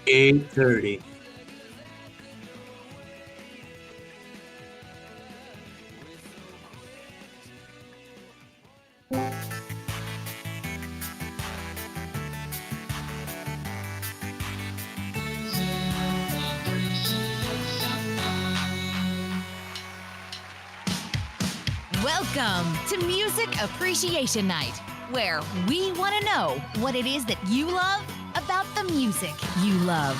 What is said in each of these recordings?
8:30. Welcome to Music Appreciation Night, where we want to know what it is that you love about the music you love.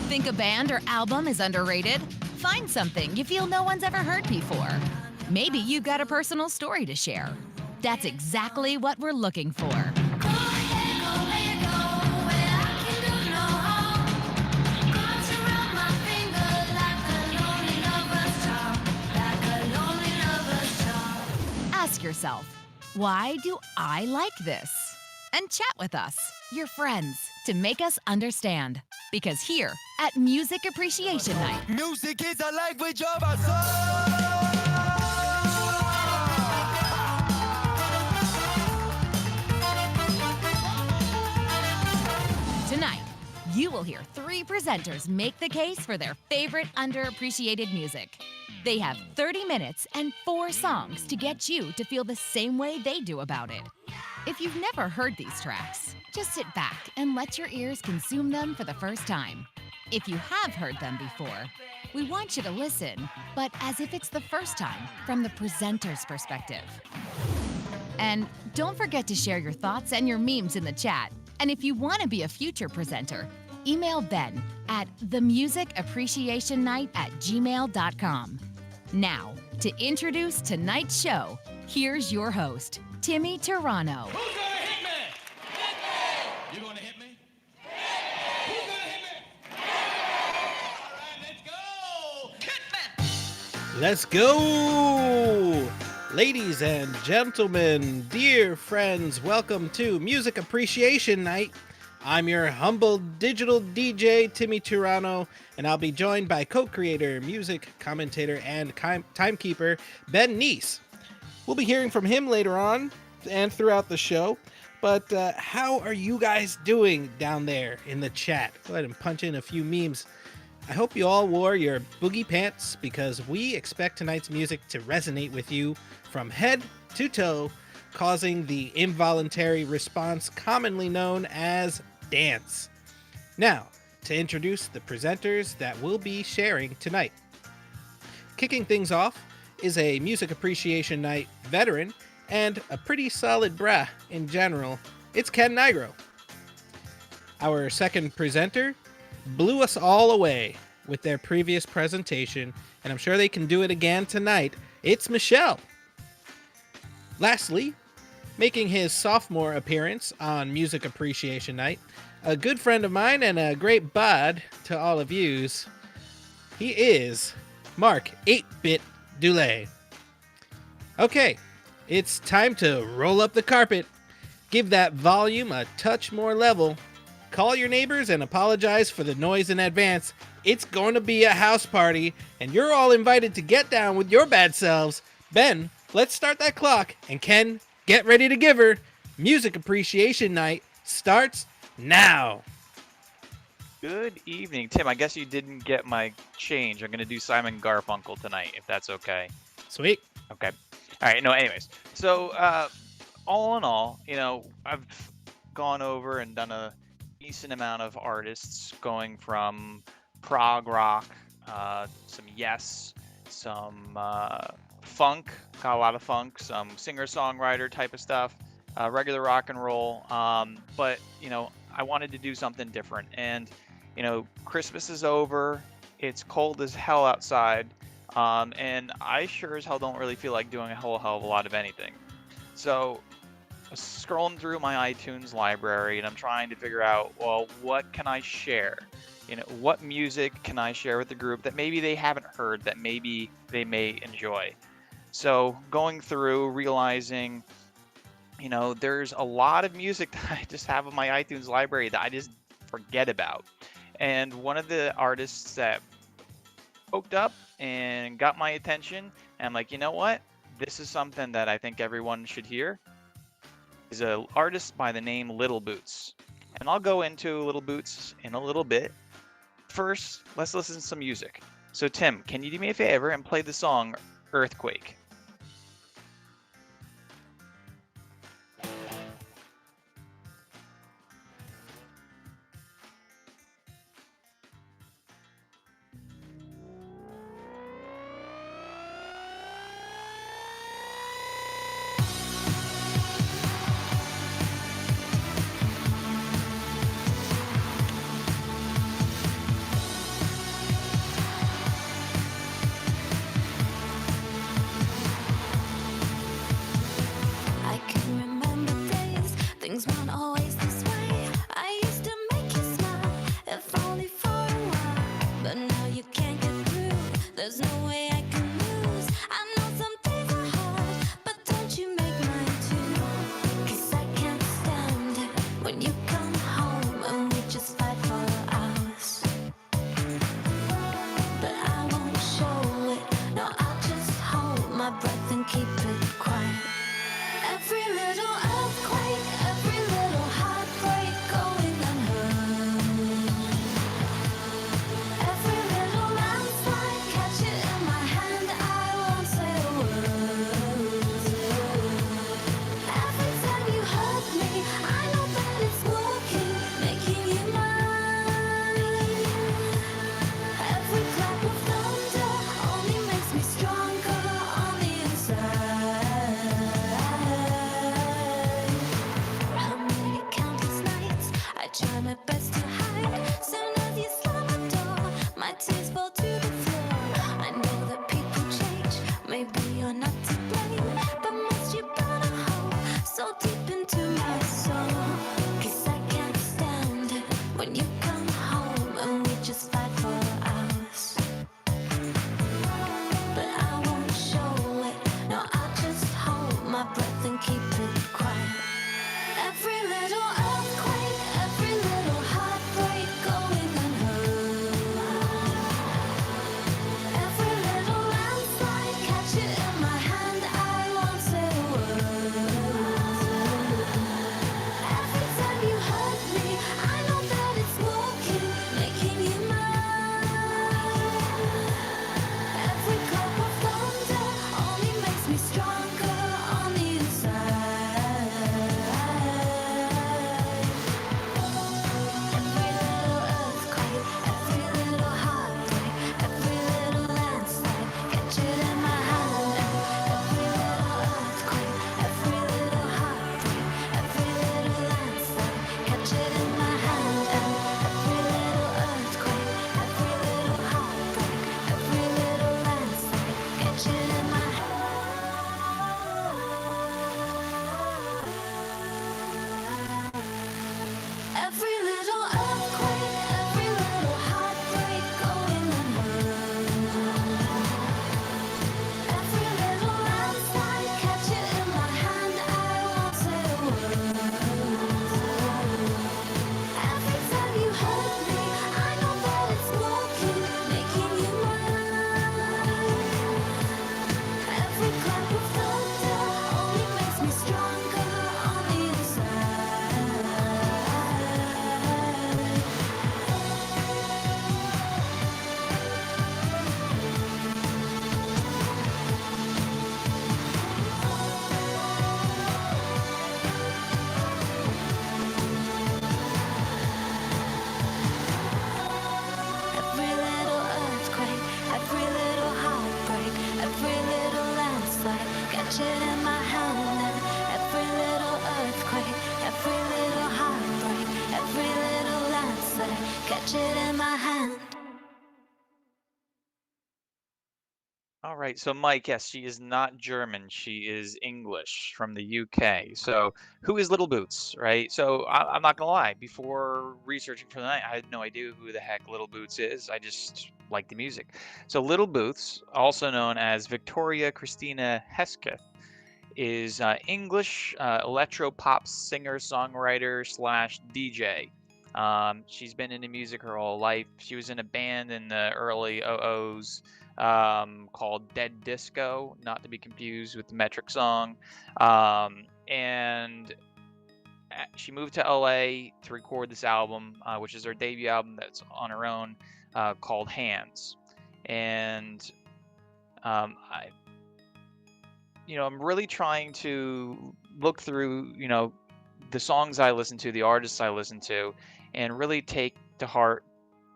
Think a band or album is underrated? Find something you feel no one's ever heard before. Maybe you've got a personal story to share. That's exactly what we're looking for. Ask yourself, why do I like this? And chat with us, your friends, to make us understand. Because here at Music Appreciation Night, Music is a language of our soul. tonight, you will hear three presenters make the case for their favorite underappreciated music. They have 30 minutes and 4 songs to get you to feel the same way they do about it. If you've never heard these tracks, just sit back and let your ears consume them for the first time. If you have heard them before, we want you to listen, but as if it's the first time from the presenter's perspective. And don't forget to share your thoughts and your memes in the chat. And if you want to be a future presenter, email Ben at themusicappreciationnight@gmail.com. Now, to introduce tonight's show, here's your host, Timmy Turano. Who's gonna hit me? Hit me! You gonna hit me? Hit me! Who's gonna hit me? Hit me! All right, let's go! Hit me! Let's go! Ladies and gentlemen, dear friends, welcome to Music Appreciation Night. I'm your humble digital DJ, Timmy Turano, and I'll be joined by co-creator, music commentator, and timekeeper, Ben Neese. We'll be hearing from him later on and throughout the show, but how are you guys doing down there in the chat? Go ahead and punch in a few memes. I hope you all wore your boogie pants because we expect tonight's music to resonate with you from head to toe, causing the involuntary response commonly known as dance. Now, to introduce the presenters that will be sharing tonight. Kicking things off is a Music Appreciation Night veteran and a pretty solid brah in general. It's Ken Nigro. Our second presenter blew us all away with their previous presentation, and I'm sure they can do it again tonight. It's Michelle. Lastly, making his sophomore appearance on Music Appreciation Night, a good friend of mine and a great bud to all of yous, he is Mark 8-Bit Dulé. Okay, it's time to roll up the carpet, give that volume a touch more level, call your neighbors and apologize for the noise in advance. It's going to be a house party, and you're all invited to get down with your bad selves. Ben, let's start that clock, and Ken, get ready to give her. Music Appreciation Night starts now. Good evening, Tim. I guess you didn't get my change. I'm going to do Simon Garfunkel tonight, if that's okay. Sweet. Okay. All right. No, anyways. So, all in all, I've gone over and done a decent amount of artists going from prog rock, some Yes, some funk, got a lot of funk, some singer-songwriter type of stuff, regular rock and roll. But, I wanted to do something different. And, Christmas is over. It's cold as hell outside. And I sure as hell don't really feel like doing a whole hell of a lot of anything. So I was scrolling through my iTunes library and I'm trying to figure out, well, what can I share? What music can I share with the group that maybe they haven't heard, that maybe they may enjoy? So going through, realizing, there's a lot of music that I just have in my iTunes library that I just forget about. And one of the artists that poked up and got my attention, and I'm like, you know what? this is something that I think everyone should hear. Is an artist by the name Little Boots. And I'll go into Little Boots in a little bit. First, let's listen to some music. So Tim, can you do me a favor and play the song Earthquake? I can remember days, things weren't always this way. I used to make you smile, if only for a while. But now you can't get through, there's no way I can lose. I know some days are hard, but don't you make mine too. 'Cause I can't stand it when you come home and we just fight for hours. But I won't show it, no, I'll just hold my breath and keep it quiet. Every little earthquake, every little heartbreak going unheard. Every little landslide, catch it in my hand, I won't say a word. Every time you hurt me, I know that it's working, making you mine. Every clap of thunder only makes me stronger on the inside. How many countless nights I try my best to hide. Soon as you slam the door, my tears fall to the floor. I know that people change, maybe you're not to blame, but must you burn a hole so deep into my soul? 'Cause I can't stand it when you come home and we just fight for hours. But I won't show it, no, I'll just hold my breath and keep it quiet. Every little earthquake, every little heartbreak going unheard. Every little landslide, catch it in my hand, I won't say a word. Every time you hurt me, I know that it's working, making you mine. Every clap of thunder only makes me stronger on the inside. Every little earthquake, every little heartbreak, every little landslide, catch it in my hand. Every little earthquake, every little heartbreak, every little landslide, catch it in my hand. Every little earthquake, every little heartbreak, every little landslide, catch it in my hand. Every little earthquake, every little heartbreak going unheard. Every little landslide, catch it in my hand, I won't say a word. Every time you hurt me, I know that it's working, making you mine. Every clap of thunder only makes me stronger on the inside. Every little earthquake, every little heartbreak, every little landslide, catch it in my hand. Every little earthquake, every little heartbreak, every little landslide, catch it in my hand. All right, so Mike, yes, she is not German. She is English from the UK. So, who is Little Boots, right? So, I'm not gonna lie. Before researching for the night, I had no idea who the heck Little Boots is. I just like the music. So, Little Boots, also known as Victoria Christina Hesketh, is English electro pop singer, songwriter slash DJ. She's been into music her whole life. She was in a band in the early 00s called Dead Disco, not to be confused with the Metric Song. And she moved to LA to record this album, which is her debut album that's on her own, called Hands. And I, I'm really trying to look through, the songs I listen to, the artists I listen to, and really take to heart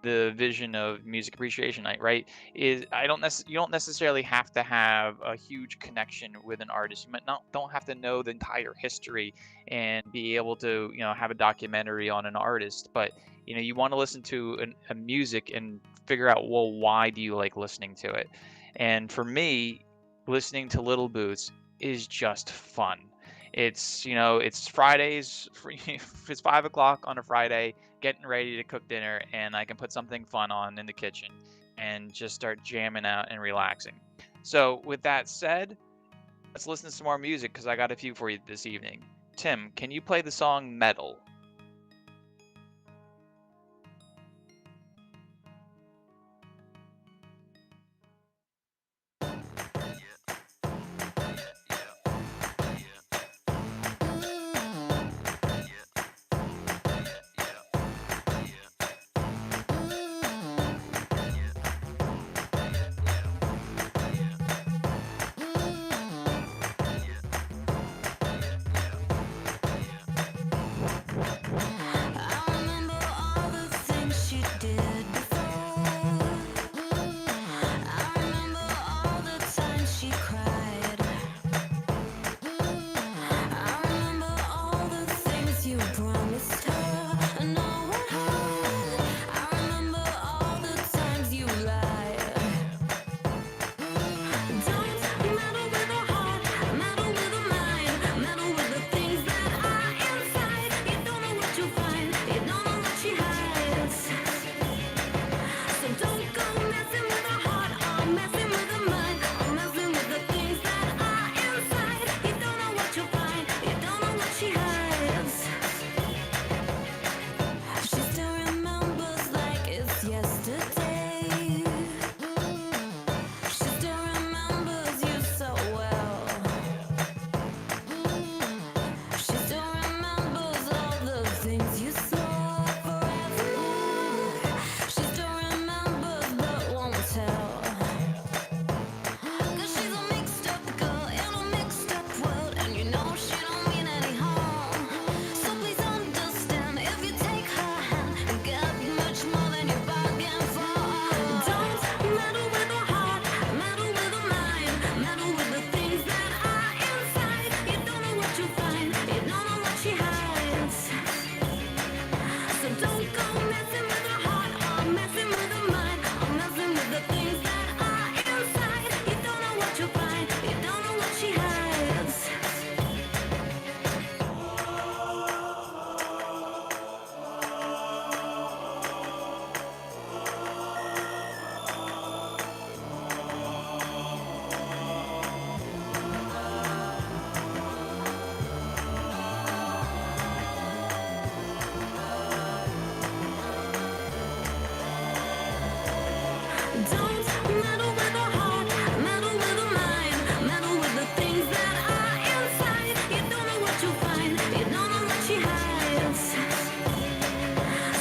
the vision of Music Appreciation Night, right? You don't necessarily have to have a huge connection with an artist. You don't have to know the entire history and be able to, have a documentary on an artist, but you want to listen to a music and figure out, well, why do you like listening to it? And for me, listening to Little Boots is just fun. It's Fridays. It's 5 o'clock on a Friday, getting ready to cook dinner, and I can put something fun on in the kitchen and just start jamming out and relaxing. So with that said, let's listen to some more music because I got a few for you this evening. Tim, can you play the song Metal? I remember all the things she did before. I remember all the times she cried. I remember all the things you promised her and no one heard. I remember all the times you lied. Don't meddle with a heart, meddle with a mind, meddle with the things that are inside. You don't know what you'll find, you don't know what she hides. So don't go messing with a heart or messing with a mind or messing with the things that are inside. You don't know what you'll find, you don't know what she hides. She still remembers like it's yesterday. She still remembers you so well. She still remembers all the things you saw forevermore. She still remembers but won't tell. 'Cause she's a mixed up girl in a mixed up world, and you know she don't mean any harm. So please understand if you take her hand and get much more than you bargained for. Don't meddle with a heart, meddle with a mind, meddle with the things that are inside. You don't know what you'll find, you don't know what she hides. So don't go messing with a heart or messing with a mind or messing with the things that are inside. You don't know what you'll find, you don't know what she hides. Don't meddle with a heart, meddle with a mind, meddle with the things that are inside. You don't know what you'll find, you don't know what she hides.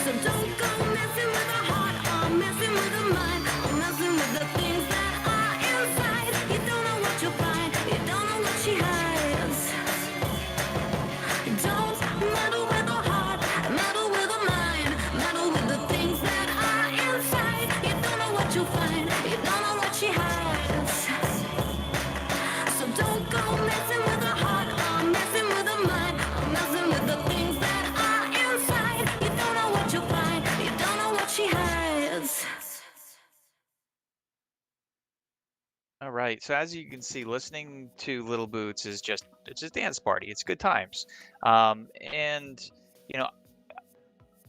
So don't go messing with a heart or messing with a mind or messing with the things that are inside. You don't know what you'll find, you don't know what she hides. Don't meddle with a heart, meddle with a mind, meddle with the things that are inside. You don't know what you'll find, you don't know what she hides. So don't go messing with a heart or messing with a mind or messing with the things that are inside. You don't know what you'll find, you don't know what she hides. All right. So as you can see, listening to Little Boots is it's a dance party. It's good times. And to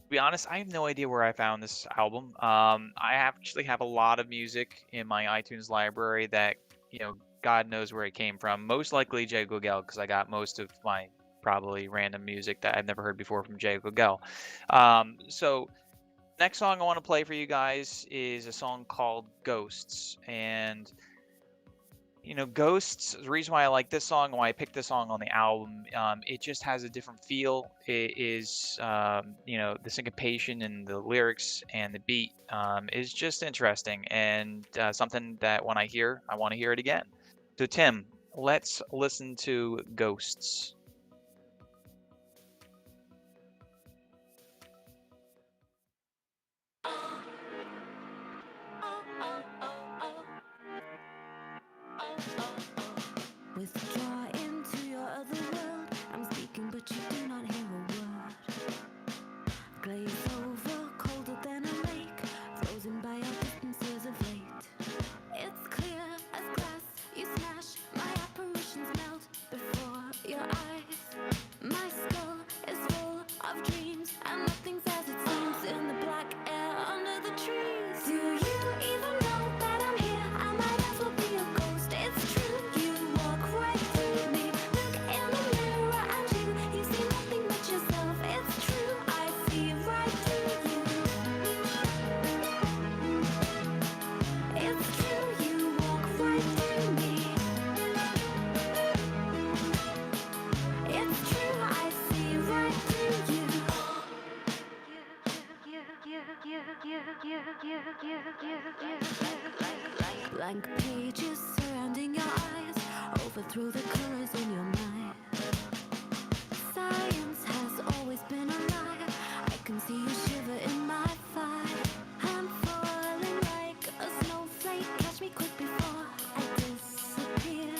be honest, I have no idea where I found this album. Actually have a lot of music in my iTunes library that God knows where it came from. Most likely Jay Gogel, because I got most of my probably random music that I've never heard before from Jay Gogel. So Next song I want to play for you guys is a song called Ghosts. And, Ghosts, the reason why I like this song and why I picked this song on the album, it just has a different feel. It is, the syncopation and the lyrics and the beat is just interesting and something that when I hear, I want to hear it again. So, Tim, let's listen to Ghosts. Withdraw into your other world. I'm speaking, but you do not hear a word. Glaze over, colder than a lake, frozen by our distances of late. It's clear as glass, you smash, my apparitions melt before your eyes. My skull is full of dreams, and nothing's as it seems in the black air under the trees. Do you even know that I'm here? I might as well be a ghost. It's true, you walk right through me. Look in the mirror and you see nothing but yourself. It's true, I see right through you. It's true, you walk right through me. It's true, I see right through you. Blank pages surrounding your eyes, overthrow the colors in your mind. Science has always been a lie. I can see you shiver in my fire. I'm falling like a snowflake. Catch me quick before I disappear.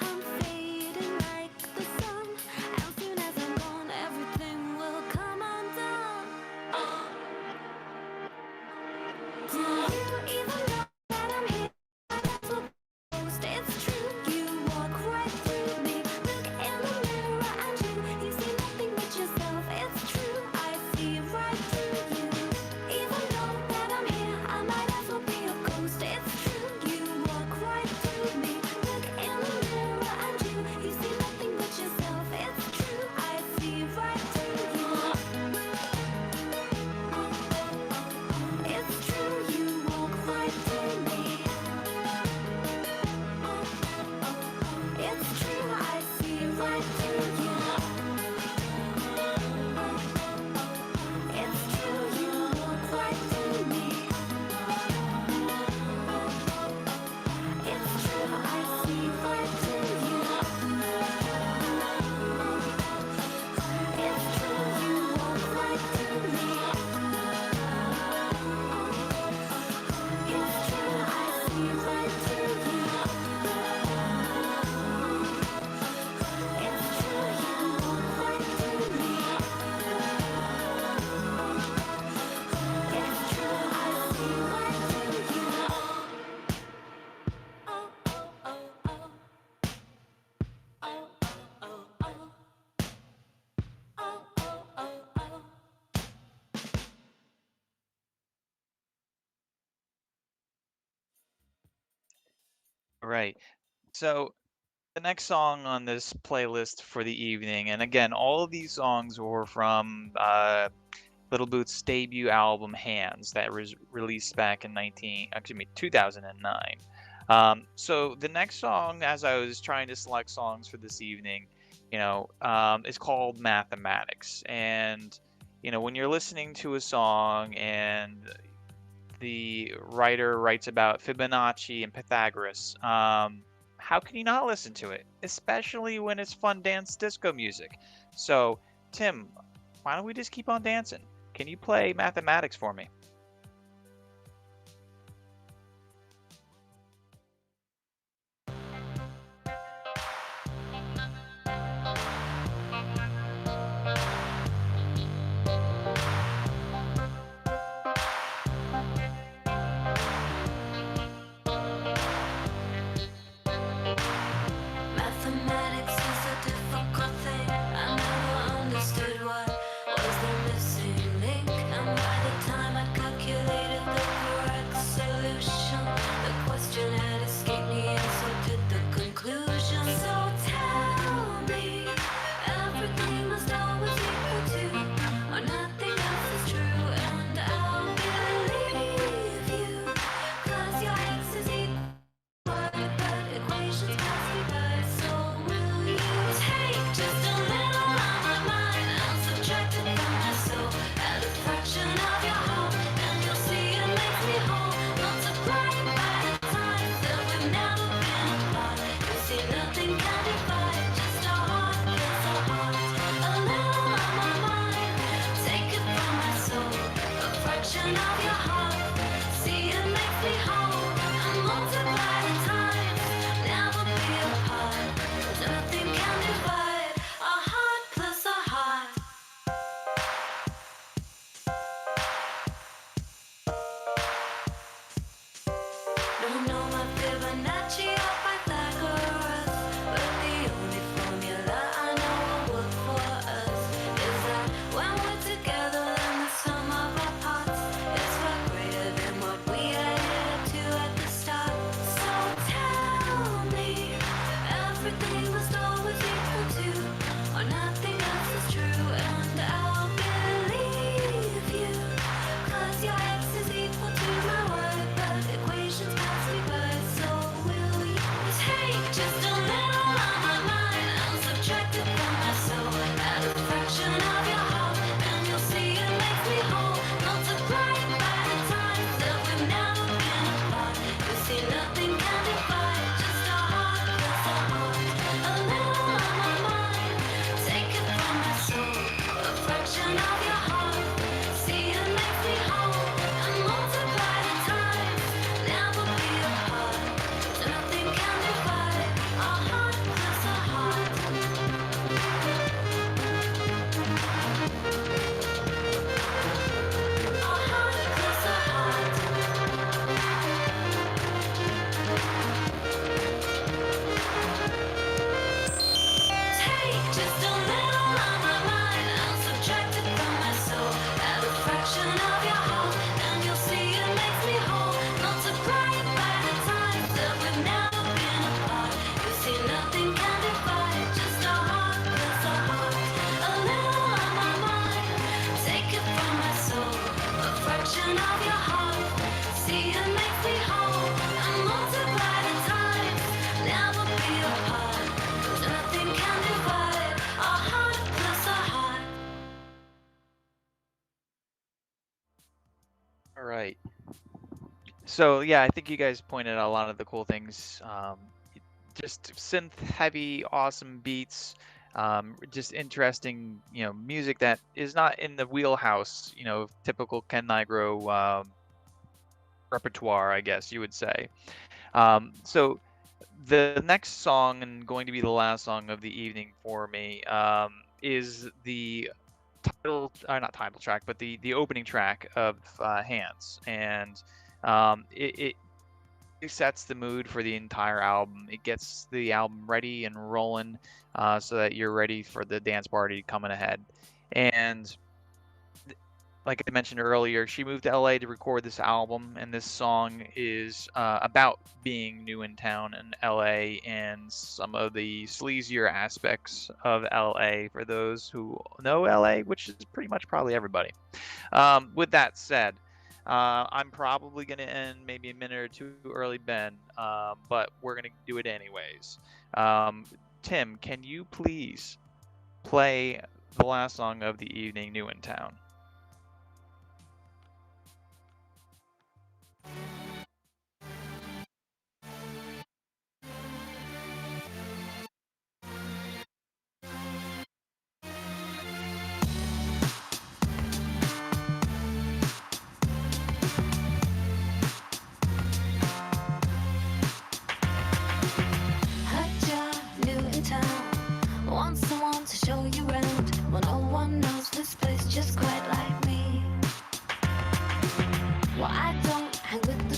I'm fading like the sun, and soon as I'm gone, everything will come undone. Do you even know that I'm here? That's what ghost. It's true, you walk right through me. Look in the mirror and you see nothing but yourself. It's true, I see right through you. Even though that I'm here, I might as well be a ghost. It's true, you walk right through me. Look in the mirror and you see nothing but yourself. It's true, I see right through you. It's true, you walk right through me. It's true, I see right through you. It's true, you walk right through me. It's true, I see right through you. It's true, you walk right through me. It's true, I see right through you. It's true, you walk right through me. It's true, I see right through you. Oh, oh, oh, oh. Oh, oh, oh, oh. Oh, oh, oh, oh. Right. So the next song on this playlist for the evening, and again, all of these songs were from Little Boots' debut album Hands that was released back in 2009. So the next song, as I was trying to select songs for this evening, is called Mathematics. And when you're listening to a song and the writer writes about Fibonacci and Pythagoras, how can you not listen to it, especially when it's fun dance disco music? So, Tim, why don't we just keep on dancing? Can you play Mathematics for me? Mathematics is a difficult thing. I never understood what was the missing link, and by the time I Just a little on my mind, I'm subtracted from my soul. Add a fraction of your heart, and you'll see it makes me whole. Multiplied by the times that we've never been apart. You see, nothing can divide, just a heart plus a heart. A little on my mind, take it from my soul. A fraction of your heart, see it makes me whole. And multiply the times, never be apart. 'Cause nothing can divide a heart plus a heart. All right. So yeah, I think you guys pointed out a lot of the cool things. Just synth heavy, awesome beats. Just interesting, music that is not in the wheelhouse, of typical Ken Nigro repertoire, I guess you would say. So the next song, and going to be the last song of the evening for me, is the not title track, but the opening track of Hands, and it sets the mood for the entire album. It gets the album ready and rolling, so that you're ready for the dance party coming ahead. And like I mentioned earlier, she moved to LA to record this album, and this song is about being new in town in LA and some of the sleazier aspects of LA for those who know LA, which is pretty much probably everybody. With that said, I'm probably going to end maybe a minute or two early, Ben, but we're going to do it anyways. Tim, can you please play the last song of the evening, New in Town? Hot job, new in town. Want someone to show you around. Well, no one knows this place just quite like me. Well, I don't hang with the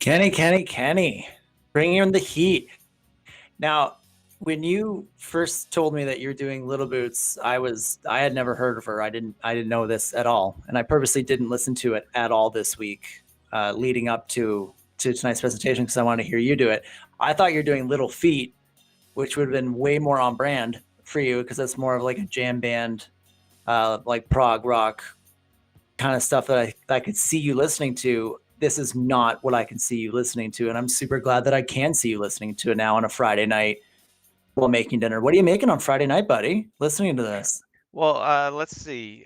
Kenny, bringing in the heat. Now, when you first told me that you're doing Little Boots, I had never heard of her. I didn't know this at all, and I purposely didn't listen to it at all this week, leading up to tonight's presentation because I wanted to hear you do it. I thought you're doing Little Feat, which would have been way more on brand for you because that's more of like a jam band, like prog rock kind of stuff that I could see you listening to. This is not what I can see you listening to, and I'm super glad that I can see you listening to it now on a Friday night while making dinner. What are you making on Friday night, buddy? Listening to this. Well, let's see.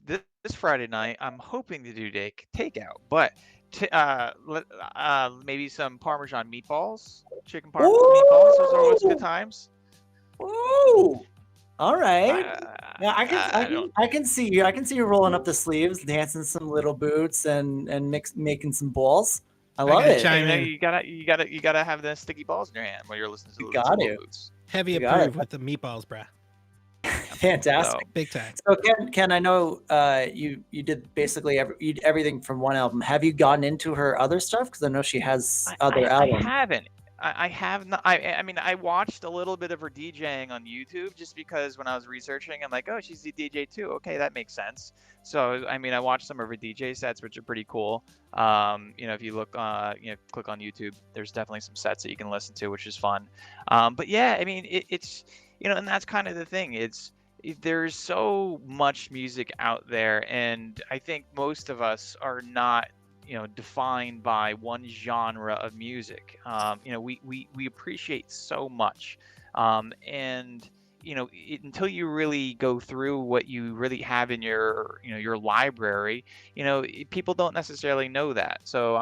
This Friday night, I'm hoping to do takeout, but maybe some Parmesan meatballs, chicken Parmesan meatballs. Those are always good times. Woo! All right. Yeah, I I can see you. I can see you rolling up the sleeves, dancing some Little Boots, and making some balls. I love gotta it. chime in. You gotta have the sticky balls in your hand while you're listening to You the got Little it. Boots. Heavy You got approve it. with the meatballs, bruh. Fantastic. So, Big time. So Ken, I know you did basically everything from one album. Have you gotten into her other stuff? Because I know she has other I albums. haven't. I have not. I mean, I watched a little bit of her DJing on YouTube just because when I was researching, I'm like, oh, she's the DJ too. Okay, that makes sense. So I mean, I watched some of her DJ sets, which are pretty cool. If you look, click on YouTube, there's definitely some sets that you can listen to, which is fun. But yeah, I mean, it's and that's kind of the thing. There's so much music out there, and I think most of us are not defined by one genre of music. We appreciate so much, and until you really go through what you really have in your library, people don't necessarily know that. So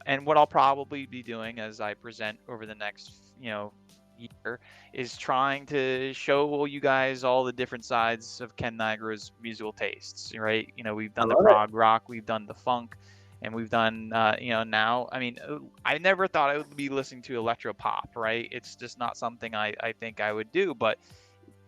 and what I'll probably be doing as I present over the next year is trying to show you guys all the different sides of Ken Niagara's musical tastes, right? We've done the love it. prog rock, we've done the funk, and we've done now, I mean, I never thought I would be listening to electro pop, right? It's just not something I think I would do. But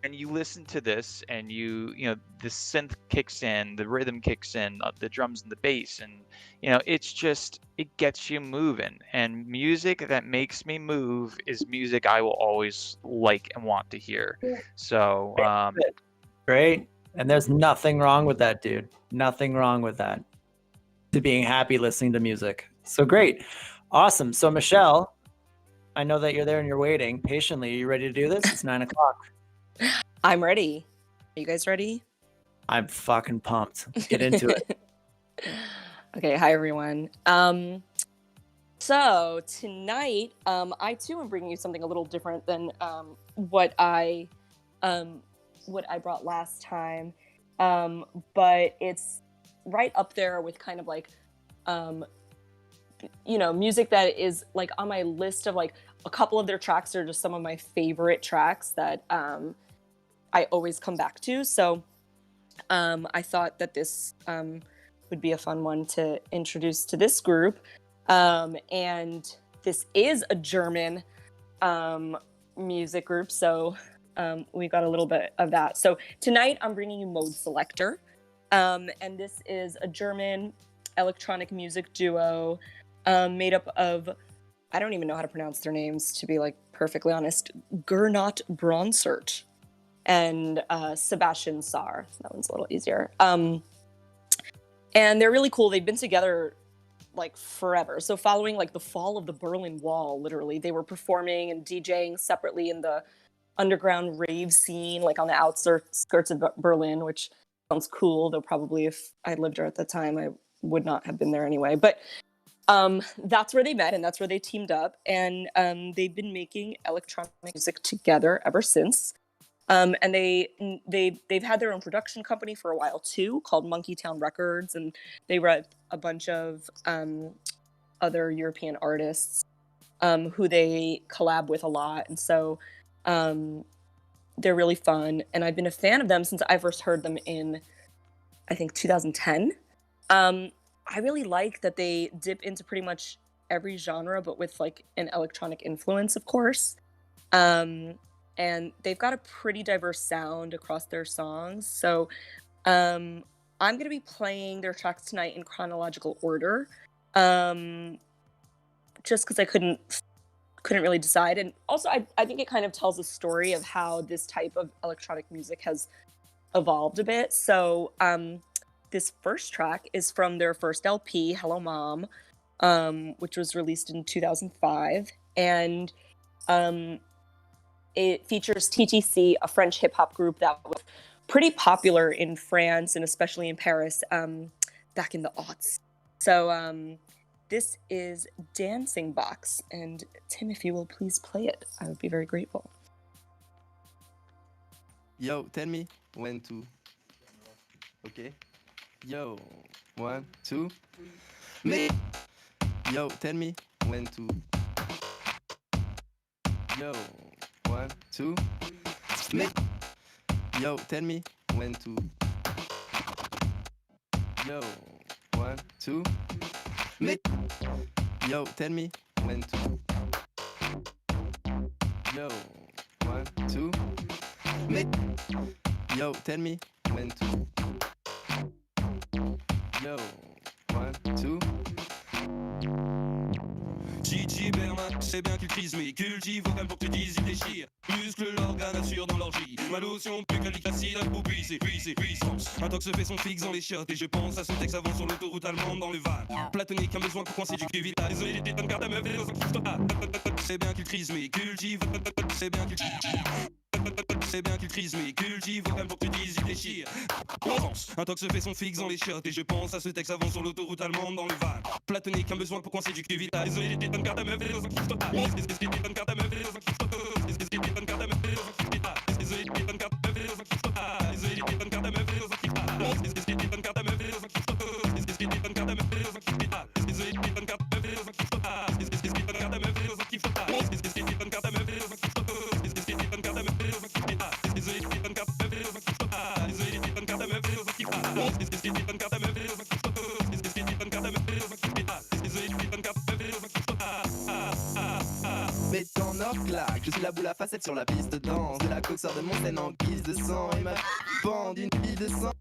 when you listen to this and the synth kicks in, the rhythm kicks in, the drums and the bass, and it gets you moving. And music that makes me move is music I will always like and want to hear. So Great. And there's nothing wrong with that, dude. Nothing wrong with that. To being happy listening to music. So great. Awesome. So Michelle, I know that you're there and you're waiting patiently. Are you ready to do this? It's 9:00. I'm ready. Are you guys ready? I'm fucking pumped. Let's get into it. Okay, hi everyone. So tonight, I too am bringing you something a little different than what I brought last time, but it's right up there with kind of like, music that is like on my list of like a couple of their tracks are just some of my favorite tracks that I always come back to. So I thought that this would be a fun one to introduce to this group. And this is a German music group, so we got a little bit of that. So tonight I'm bringing you Mode Selector, and this is a German electronic music duo made up of, I don't even know how to pronounce their names, to be like perfectly honest, Gernot Bronsert and Sebastian Saar. That one's a little easier. And they're really cool. They've been together like forever. So following like the fall of the Berlin Wall, literally, they were performing and DJing separately in the underground rave scene, like on the outskirts of Berlin, which sounds cool, though probably if I lived there at the time, I would not have been there anyway. But that's where they met and that's where they teamed up. And they've been making electronic music together ever since. And they've had their own production company for a while too, called Monkey Town Records, and they write a bunch of other European artists who they collab with a lot, and so they're really fun. And I've been a fan of them since I first heard them in, I think, 2010. I really like that they dip into pretty much every genre, but with like an electronic influence, of course. And they've got a pretty diverse sound across their songs. So I'm going to be playing their tracks tonight in chronological order. just because I couldn't really decide. And also I think it kind of tells a story of how this type of electronic music has evolved a bit. So this first track is from their first LP, Hello Mom, which was released in 2005. And it features TTC, a French hip hop group that was pretty popular in France and especially in Paris back in the aughts. So this is Dancing Box. And Tim, if you will please play it, I would be very grateful. Yo, tell me when to. Okay. Yo, 1, 2. Me. Yo, tell me when to. Yo, 1, 2. Me. Yo, tell me when to. Yo, 1, 2. Me. Yo, tell me when to. Yo, 1, 2. Me. Yo, tell me when to. Yo, 1, 2. Gigi Berman, c'est bien qu'il crise, mais cultive vocal pour que tu dises, il déchire. Muscle l'organe, assure dans l'orgie. Ma lotion plus que l'acide, la poupée, c'est puissance. Un tox fait son fixe dans les chiottes. Et je pense à ce texte avant sur l'autoroute allemande dans le van. Platonique, un besoin pour coincer du cul vital. Désolé, les tétons, garde à meuf et les os. C'est bien qu'il crise, mais cultive. C'est bien qu'il C'est bien qu'il crise, mais cultive vocal pour que tu dises, il déchire. Un tox fait son fixe dans les chiottes. Et je pense à ce texte avant sur l'autoroute allemande dans le van. Platonique, un besoin pour coincer du cul vital. Désolé, les tétons, garde à meuf et les os. Mais ton or claque, je suis la boule à facettes sur la piste de danse. De la coque sort de mon scène en guise de sang. Et ma pend d'une vie de sang.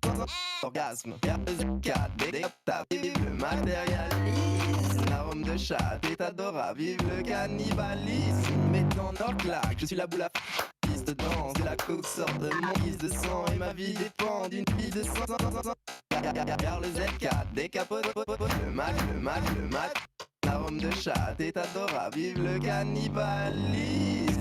Orgasme, R4, BD, vive le matérialisme. L'arôme de chat est adorable, vive le cannibalisme. Mais ton or claque, je suis la boule à piste de danse. De la coque sort de mon guise de sang. Et ma vie dépend d'une vie de sang. Car le Z4 décapote le match. L'arôme de chat est adorable, vive le cannibalisme.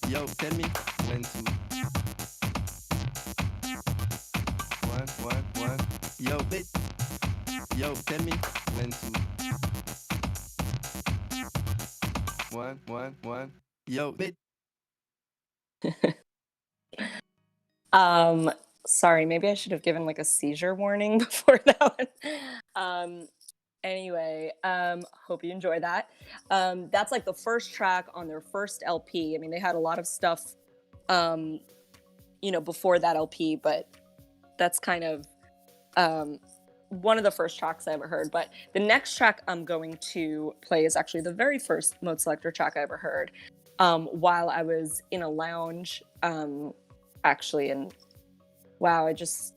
Yo, tell me when to. 1. Yo, bitch. Yo, tell me when to. 1. Yo, bitch. Sorry, maybe I should have given like a seizure warning before that one. Anyway, hope you enjoy that. That's like the first track on their first LP. I mean, they had a lot of stuff, before that LP, but that's kind of one of the first tracks I ever heard. But the next track I'm going to play is actually the very first Mode Selector track I ever heard, while I was in a lounge, actually. And wow, I just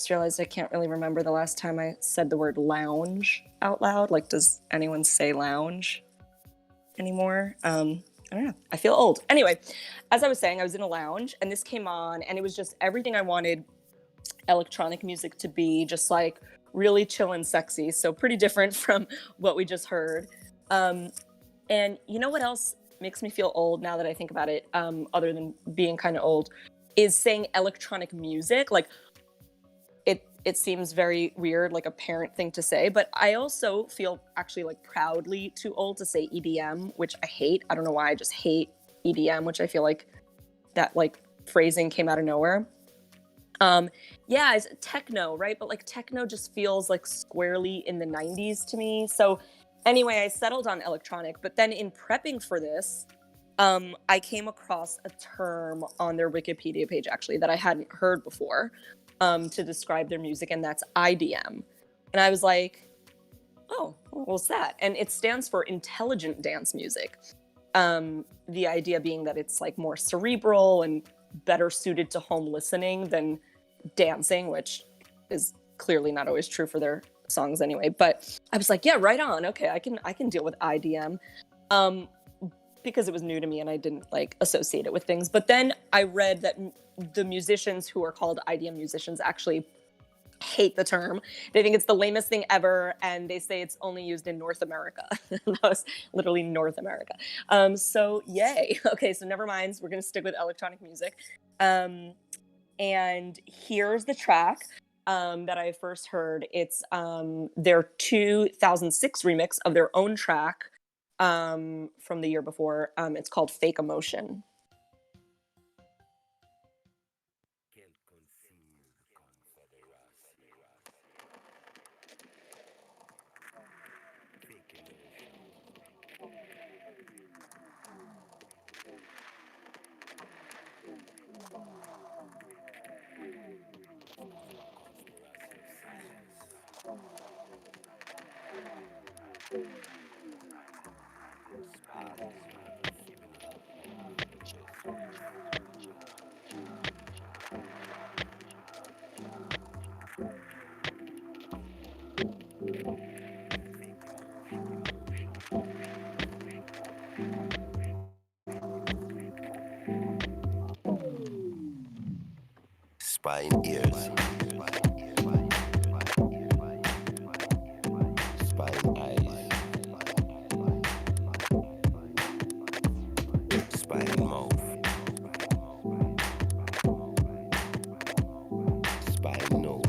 realized I can't really remember the last time I said the word lounge out loud. Like, does anyone say lounge anymore? I don't know. I feel old. Anyway, as I was saying, I was in a lounge and this came on and it was just everything I wanted electronic music to be, just like really chill and sexy. So pretty different from what we just heard. And you know what else makes me feel old now that I think about it, other than being kind of old, is saying electronic music. Like, it seems very weird, like a parent thing to say, but I also feel actually like proudly too old to say EDM, which I hate. I don't know why, I just hate EDM, which I feel like that like phrasing came out of nowhere. Yeah, it's techno, right? But like techno just feels like squarely in the 90s to me. So anyway, I settled on electronic, but then in prepping for this, I came across a term on their Wikipedia page actually that I hadn't heard before, to describe their music, and that's IDM. And I was like, oh, what's that? And it stands for intelligent dance music. The idea being that it's like more cerebral and better suited to home listening than dancing, which is clearly not always true for their songs anyway. But I was like, yeah, right on. Okay, I can deal with IDM. Because it was new to me and I didn't like associate it with things. But then I read that the musicians who are called IDM musicians actually hate the term. They think it's the lamest thing ever, and they say it's only used in North America. That was literally North America. So yay. Okay, so never mind. We're gonna stick with electronic music. And here's the track that I first heard. It's their 2006 remix of their own track from the year before. It's called Fake Emotion. Spine ears. Spine eyes. Spine mouth. Spine nose.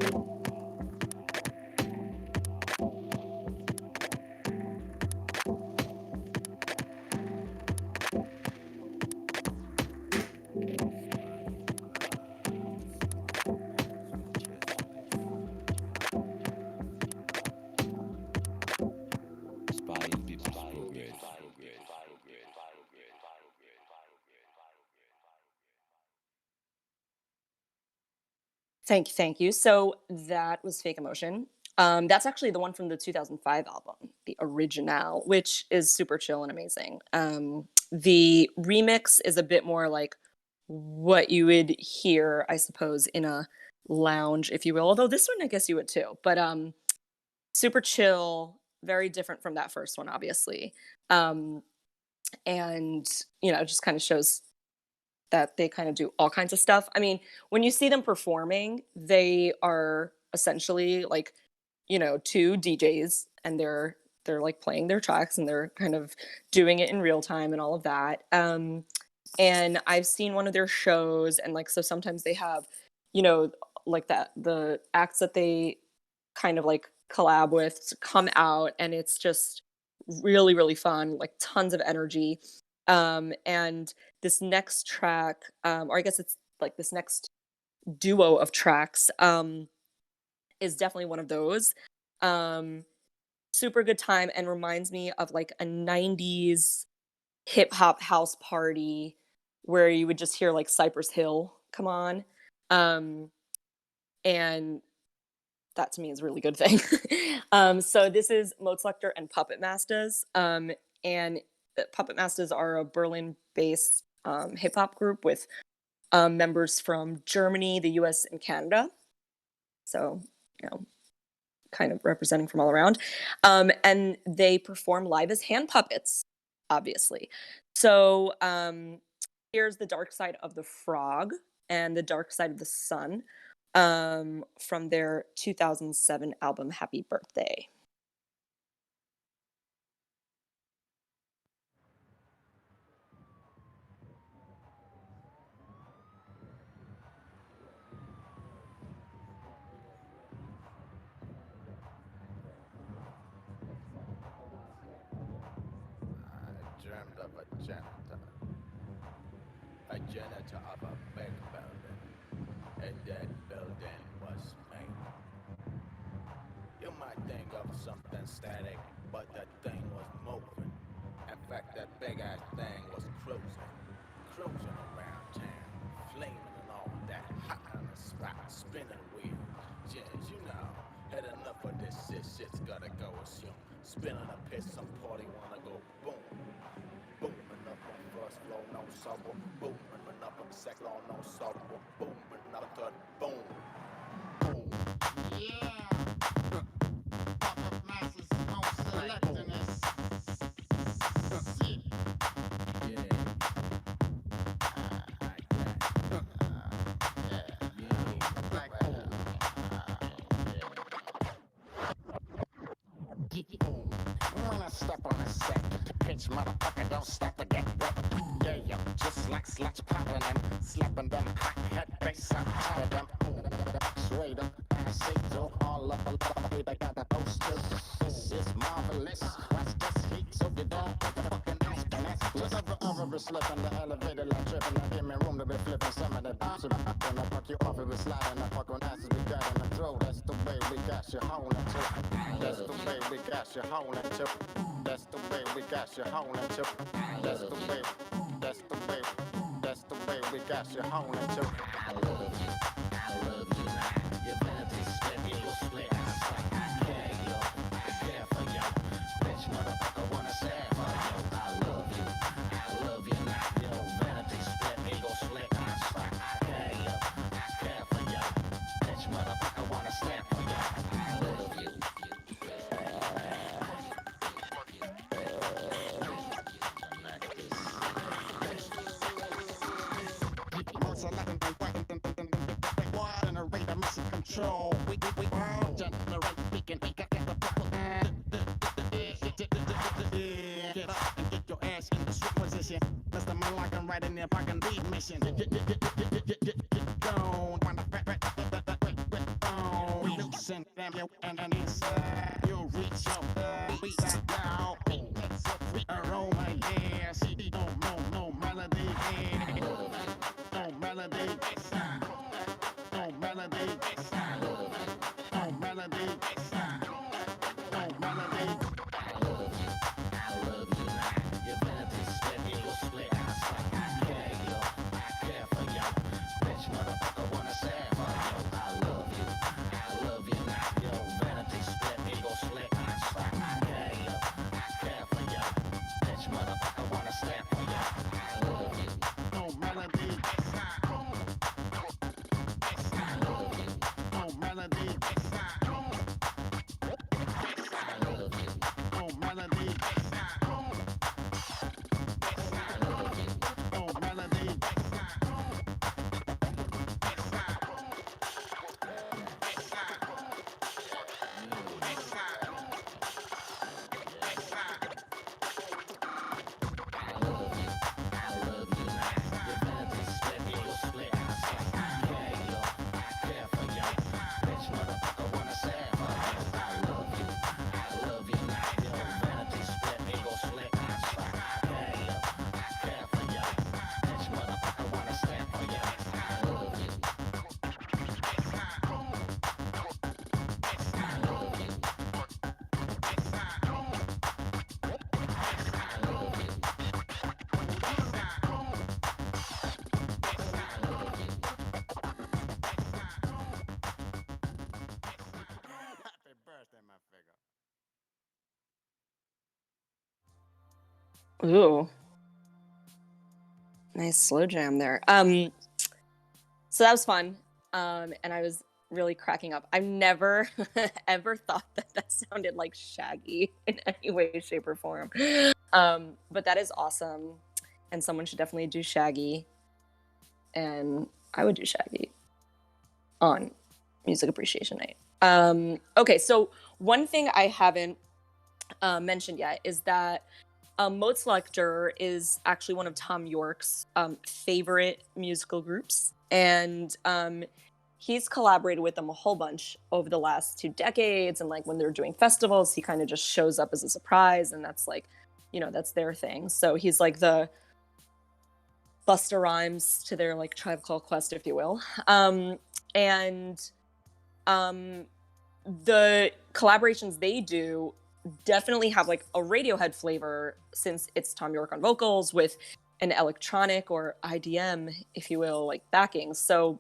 Inspiring people's progress. Thank you. So that was Fake Emotion. That's actually the one from the 2005 album, the original, which is super chill and amazing. The remix is a bit more like what you would hear, I suppose, in a lounge, if you will. Although this one, I guess you would too. But super chill, very different from that first one, obviously. And it just kind of shows that they kind of do all kinds of stuff. I mean, when you see them performing, they are essentially like, two DJs, and they're like playing their tracks, and they're kind of doing it in real time and all of that. And I've seen one of their shows, and like, so sometimes they have, like the acts that they kind of like collab with come out, and it's just really, really fun, like tons of energy. And this next track, or I guess it's like this next duo of tracks, is definitely one of those. Super good time, and reminds me of like a 90s hip hop house party where you would just hear like Cypress Hill come on. And that to me is a really good thing. So this is Mode Selector and Puppet Masters. And Puppet Masters are a Berlin-based hip hop group with members from Germany, the US, and Canada. So, kind of representing from all around. And they perform live as hand puppets, obviously. So here's The Dark Side of the Frog and The Dark Side of the Sun from their 2007 album, Happy Birthday. Dreamt of a janitor of a big building, and that building was me. You might think of something static, but that thing was moving. In fact, that big ass thing was cruising around town, flaming and all that, hot on the spot, spinning wheels. Yeah, had enough of this shit's gotta go, assume. Spinning a piss, some party wanna go boom. Booming up on first floor, no subway. Booming up on second floor, no subway. Booming up third, boom. Boom. Yeah. Puppet Masters, no selecting this. Shit. Yeah. Like that. Yeah. Like when I step on the set, pinch motherfucker, don't stop to get wet. Yeah, yo, just like sluts popping them, slapping them hot head bass on top of them. Straight up, I say so all up, they got the posters. This is marvelous. Watch this heat, so you don't get the fucking ass. Just ever be slipping the elevator like tripping. Now give me room to be flipping some of the boots. And I fuck you off if we sliding. I fuck on asses we got in the throat. That's the way we got you holding to. That's the way we got you holding to. That's the way we got you holding to. That's the way, that's the way, that's the way we got you holding to. I love you now. Your vanity split, you will split. I care you, I care for you. Bitch motherfucker wanna say for you. I love you now. Your vanity split, you will split. I care you, I care for you. Bitch motherfucker wanna stand for you. I love you. send them your and inside. You'll reach your beat back down. Aroma, yeah. See, no melody, yeah. No melody, no melody, no melody, no melody. Ooh. Nice slow jam there. So that was fun. And I was really cracking up. I've never ever thought that sounded like Shaggy in any way, shape, or form. But that is awesome. And someone should definitely do Shaggy. And I would do Shaggy on Music Appreciation Night. Okay, so one thing I haven't mentioned yet is that Mode Selector is actually one of Tom York's favorite musical groups, and he's collaborated with them a whole bunch over the last 2 decades. And like when they're doing festivals, he kind of just shows up as a surprise, and that's like, you know, that's their thing. So he's like the Busta Rhymes to their like Tribe Called Quest, if you will. The collaborations they do definitely have like a Radiohead flavor, since it's Tom York on vocals with an electronic or IDM, if you will, like backing. So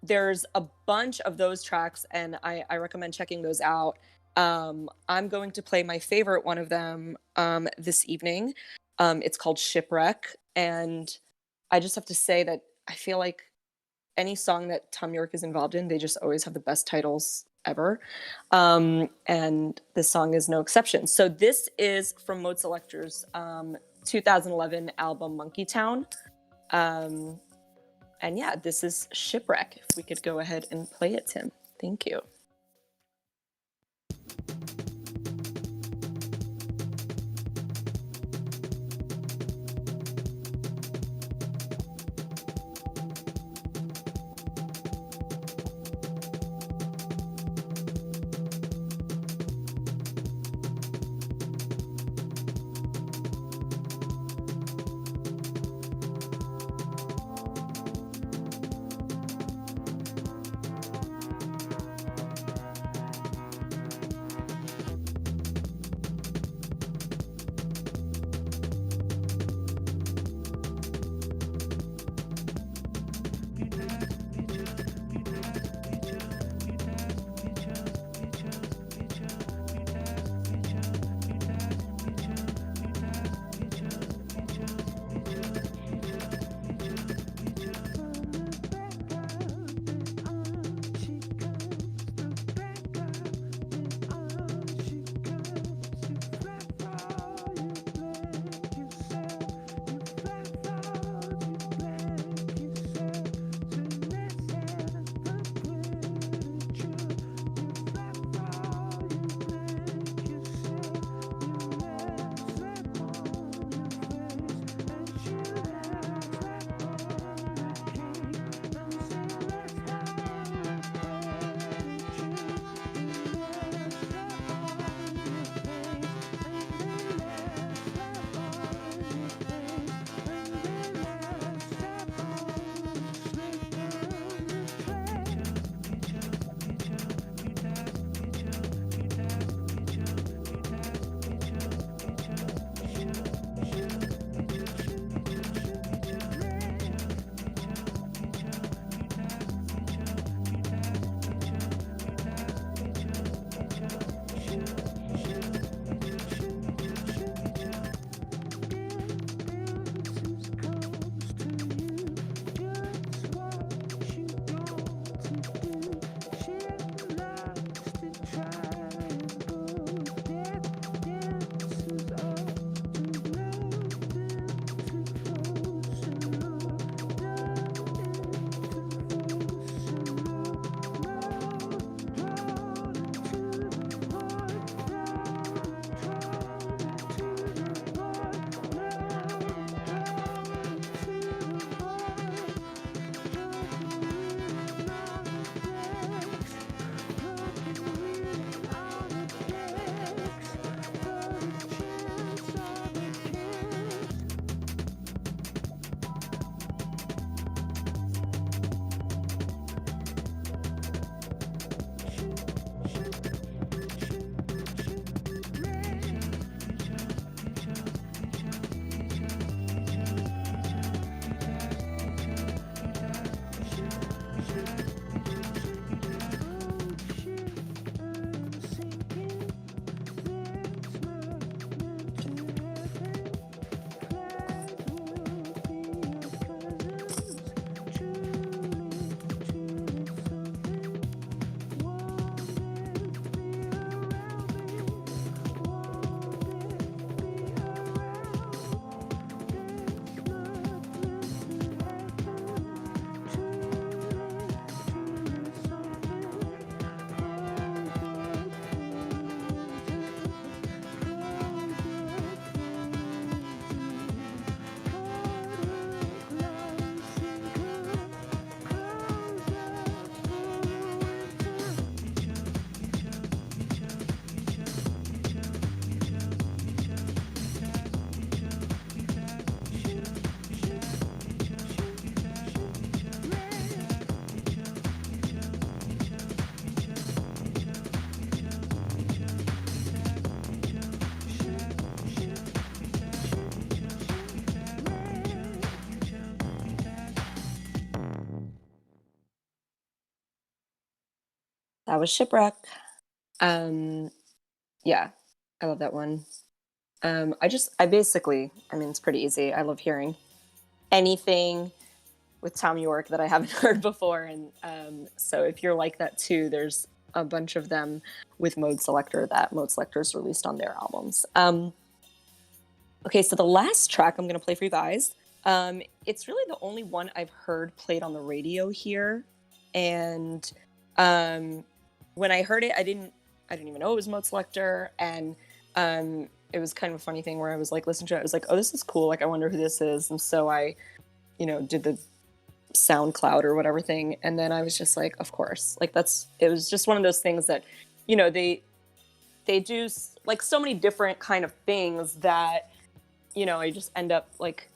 there's a bunch of those tracks, and I recommend checking those out. I'm going to play my favorite one of them this evening. It's called Shipwreck, and I just have to say that I feel like any song that Tom York is involved in, they just always have the best titles ever. And this song is no exception. So this is from Mode Selector's 2011 album Monkey Town. And yeah, this is Shipwreck. If we could go ahead and play it, Tim. Thank you. That was Shipwreck. Yeah, I love that one. I basically, I mean, it's pretty easy. I love hearing anything with Tom York that I haven't heard before. And so if you're like that too, there's a bunch of them with Mode Selector that Mode Selector's released on their albums. Okay, so the last track I'm going to play for you guys, it's really the only one I've heard played on the radio here. And when I heard it, I didn't even know it was Mode Selector. And it was kind of a funny thing where I was like, listening to it, I was like, oh, this is cool. Like, I wonder who this is. And so I, did the SoundCloud or whatever thing. And then I was just like, of course, like it was just one of those things that, they do like so many different kind of things that, I just end up like,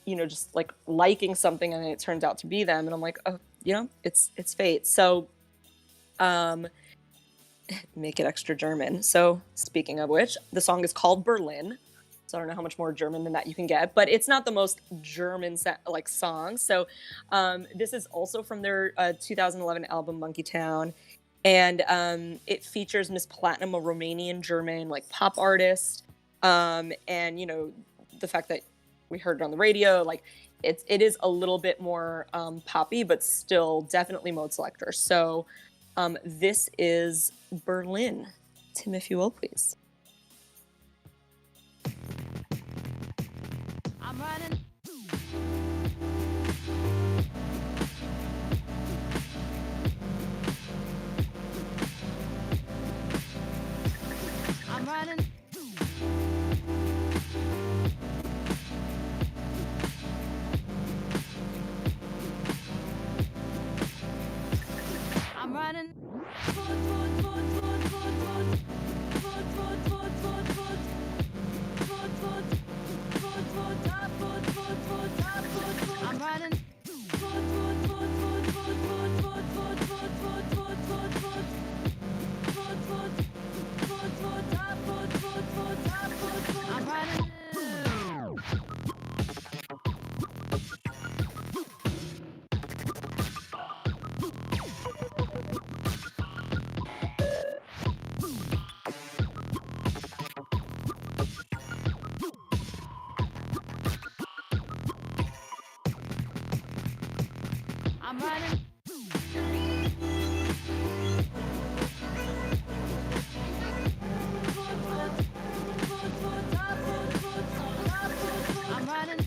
just like liking something and then it turns out to be them. And I'm like, oh, it's fate. So, make it extra German. So speaking of which, the song is called Berlin. So I don't know how much more German than that you can get, but it's not the most German song. So this is also from their 2011 album Monkey Town. And it features Miss Platinum, a Romanian German like pop artist. And the fact that we heard it on the radio, like it is a little bit more poppy, but still definitely Mode Selector. So this is Berlin. Tim, if you will, please. I'm running. I'm running. I'm running. I'm running. I'm running. I'm running. I'm running. I'm running. I'm running.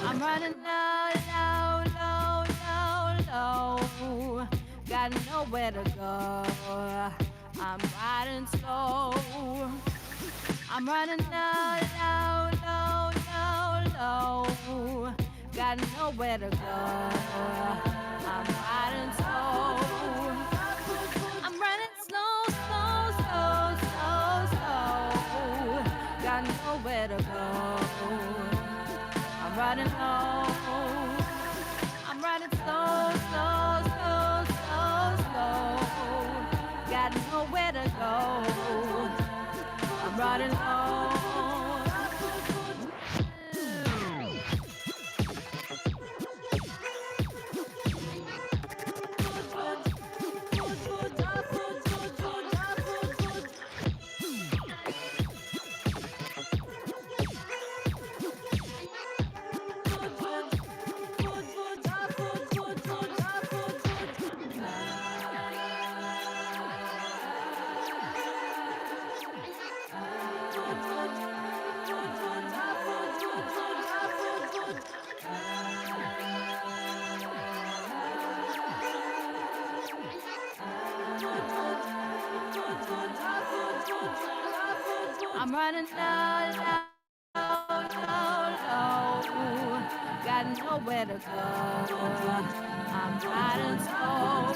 I'm running low, low, low, low, low. Got nowhere to go. I'm riding slow. I'm running low, low, low, low, low. Got nowhere to go. I'm riding slow. I'm running slow, slow, slow, slow, slow. Got nowhere to go. I'm running low. I'm running slow, slow, slow, slow, slow. Got nowhere to go. I'm running low. I'm running low, low, low, low. Got nowhere to go. I'm riding slow.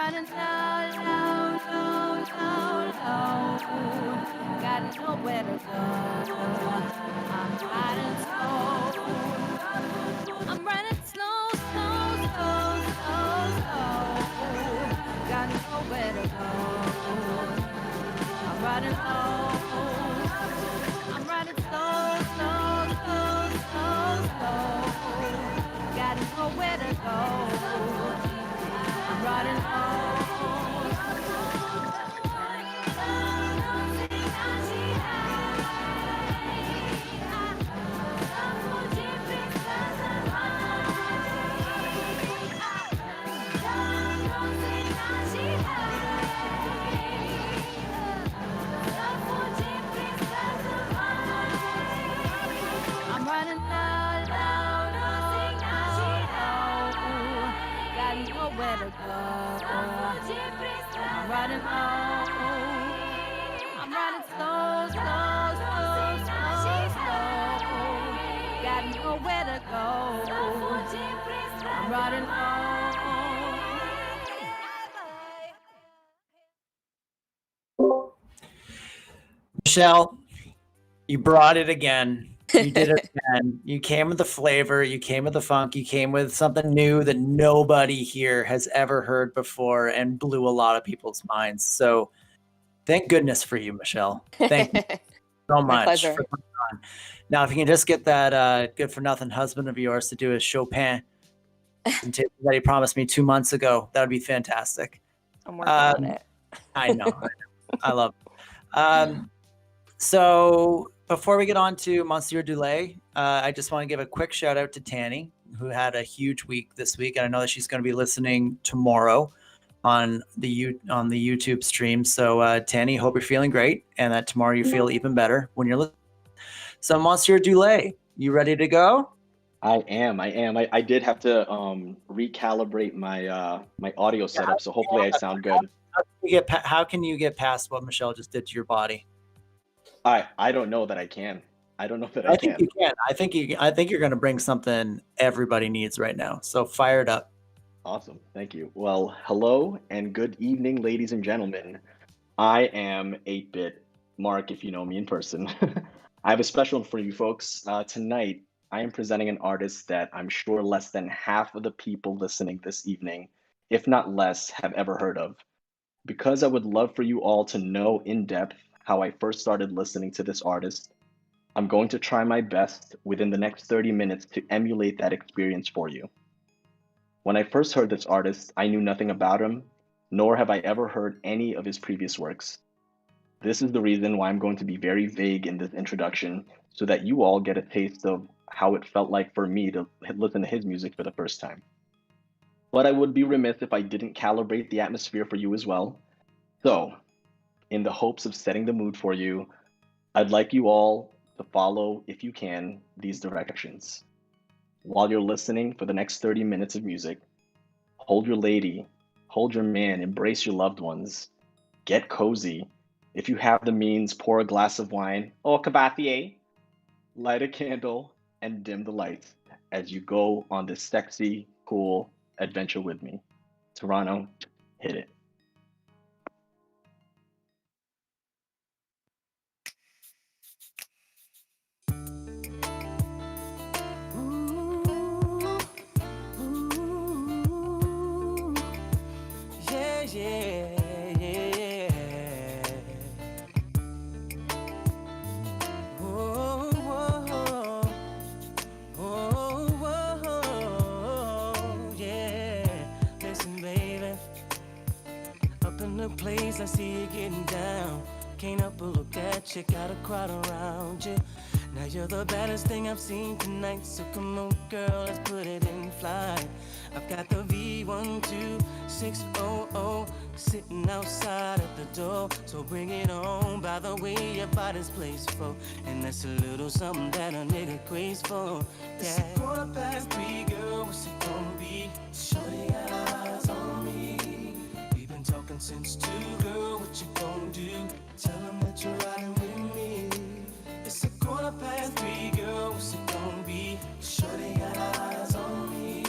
running low, low, low, low, low. Got nowhere to go. I'm riding slow. I'm running slow, slow, slow, slow, slow. Got nowhere to go. I'm running low. I'm running slow, slow, slow, slow, slow. Got nowhere to go. I'm running low. I'm running low, low, low, low, low. Got nowhere to go. I'm running low. I'm running slow, slow, slow, slow, slow. Got nowhere to go. I'm running low. Michelle, you brought it again. You did it again. You came with the flavor. You came with the funk. You came with something new that nobody here has ever heard before and blew a lot of people's minds. So thank goodness for you, Michelle. Thank you so My much pleasure. for coming on. Now, if you can just get that good for nothing husband of yours to do a Chopin that he promised me 2 months ago, that would be fantastic. I'm working on it. I know. I love it. So before we get on to Monsieur Dulé, I just want to give a quick shout out to Tanny, who had a huge week this week. And I know that she's going to be listening tomorrow on the YouTube stream. So Tanny, hope you're feeling great and that tomorrow you feel even better when you're listening. So Monsieur Dulé, you ready to go? I am. I did have to recalibrate my my audio setup, so hopefully I sound good. How can you get past what Michelle just did to your body? I don't know that I can. I don't know that I think can. you can. I think you're going to bring something everybody needs right now. So fire it up. Awesome. Thank you. Well, hello and good evening, ladies and gentlemen. I am 8-Bit Mark, if you know me in person. I have a special one for you folks. Tonight, I am presenting an artist that I'm sure less than half of the people listening this evening, if not less, have ever heard of. Because I would love for you all to know in depth how I first started listening to this artist, I'm going to try my best within the next 30 minutes to emulate that experience for you. When I first heard this artist, I knew nothing about him, nor have I ever heard any of his previous works. This is the reason why I'm going to be very vague in this introduction, so that you all get a taste of how it felt like for me to listen to his music for the first time. But I would be remiss if I didn't calibrate the atmosphere for you as well. So, in the hopes of setting the mood for you, I'd like you all to follow, if you can, these directions. While you're listening for the next 30 minutes of music, hold your lady, hold your man, embrace your loved ones, get cozy. If you have the means, pour a glass of wine or cavatier, light a candle, and dim the lights as you go on this sexy, cool adventure with me. Toronto, hit it. Place I see you getting down. Can't help but look at you, got a crowd around you. Now you're the baddest thing I've seen tonight. So come on, girl, let's put it in flight. I've got the V12600 sitting outside at the door. So bring it on. By the way, your body's placed for, and that's a little something that a nigga craves for. Yeah. It's 3:15, girl, what's it gonna be? Shorty got eyes on me. Talking since 2, girl, what you gonna do? Tell them that you're riding with me. It's 3:15, girl, what's it gonna be? Shorty got eyes on me.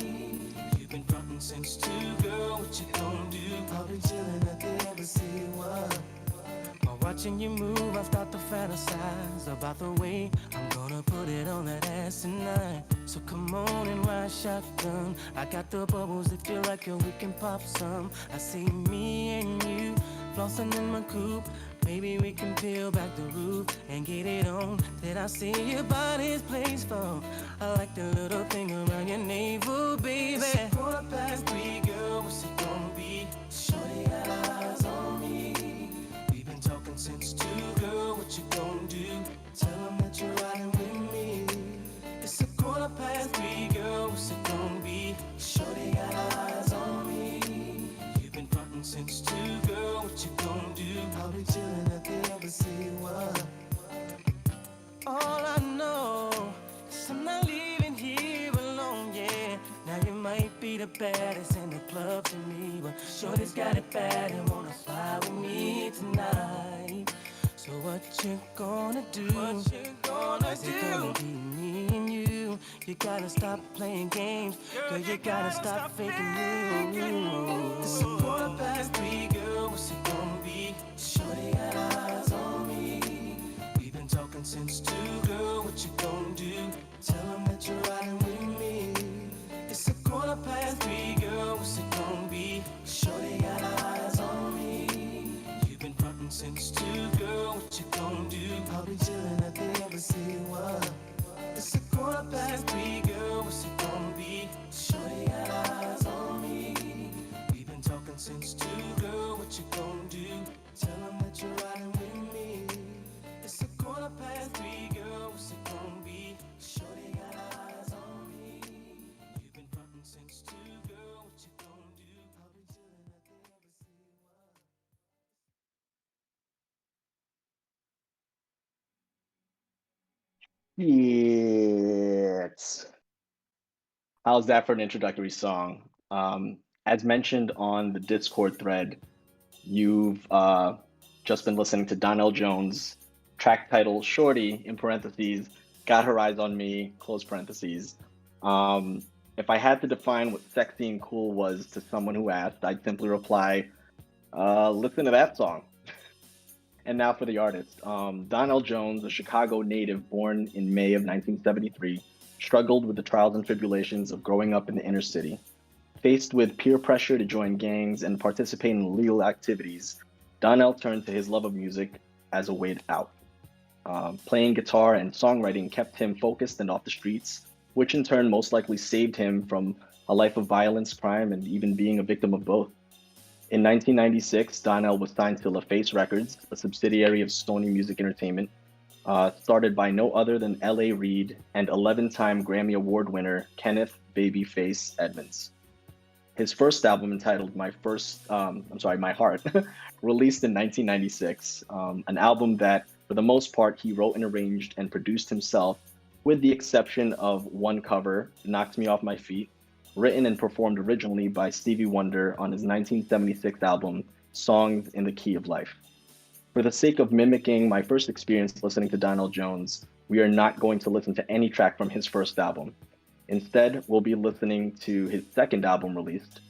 You've been frontin' since 2, girl, what you gonna do? I'll be watching you move, I start to fantasize about the way I'm gonna put it on that ass tonight. So come on and ride shotgun. I got the bubbles if you like it, we can pop some. I see me and you flossing in my coupe. Maybe we can peel back the roof and get it on. Then I see your body's placeful. I like the little thing around your navel, baby. It's 3:15, girl, what's it gonna be? Shorty got eyes on me. We've been talking since 2, girl, what you gonna do? Tell them that you're riding with me. It's 3:15, girl, what's it gonna be? Shorty got eyes on me. You've been frontin' since 2, girl, what you gonna do? I'll be chillin' at the embassy, what? All I know is I'm not leaving here alone, yeah. Now you might be the baddest in the club to me, but shorty's got it bad and wanna fly with me tonight. So what you gonna do? Is it gonna be me and you? You gotta stop playing games, girl, you gotta stop faking moves. It's 3:15, girl, what's it gonna be? Shorty got eyes on me. We've been talking since 2, girl, what you gonna do? Tell them that you're riding with me. It's 3:15, girl, what's it gonna be? Shorty got eyes on me. You've been frontin' since 2, girl, what you gonna do? I'll be chillin' at the embassy, what? It's 3:15, girl, what's it gonna be? Shorty got eyes on me. We've been talking since 2, girl, what you gonna do? Tell them that you're riding with me. It's 3:15, girl, what's it gonna be? Shorty got eyes on me. You've been frontin' since 2, girl, what you gonna do? I'll be chillin' at the embassy, what? Yes. How's that for an introductory song? As mentioned on the Discord thread, you've just been listening to Donell Jones, track title Shorty, in parentheses, got her eyes on me, close parentheses. If I had to define what sexy and cool was to someone who asked, I'd simply reply, listen to that song. And now for the artist. Donell Jones, a Chicago native born in May of 1973, struggled with the trials and tribulations of growing up in the inner city. Faced with peer pressure to join gangs and participate in illegal activities, Donell turned to his love of music as a way out. Playing guitar and songwriting kept him focused and off the streets, which in turn most likely saved him from a life of violence, crime, and even being a victim of both. In 1996, Donell was signed to LaFace Records, a subsidiary of Sony Music Entertainment, started by no other than L.A. Reid and 11-time Grammy Award winner Kenneth "Babyface" Edmonds. His first album, entitled My Heart, released in 1996, an album that, for the most part, he wrote and arranged and produced himself, with the exception of one cover, Knocked Me Off My Feet, written and performed originally by Stevie Wonder on his 1976 album, Songs in the Key of Life. For the sake of mimicking my first experience listening to Donell Jones, we are not going to listen to any track from his first album. Instead, we'll be listening to his second album released.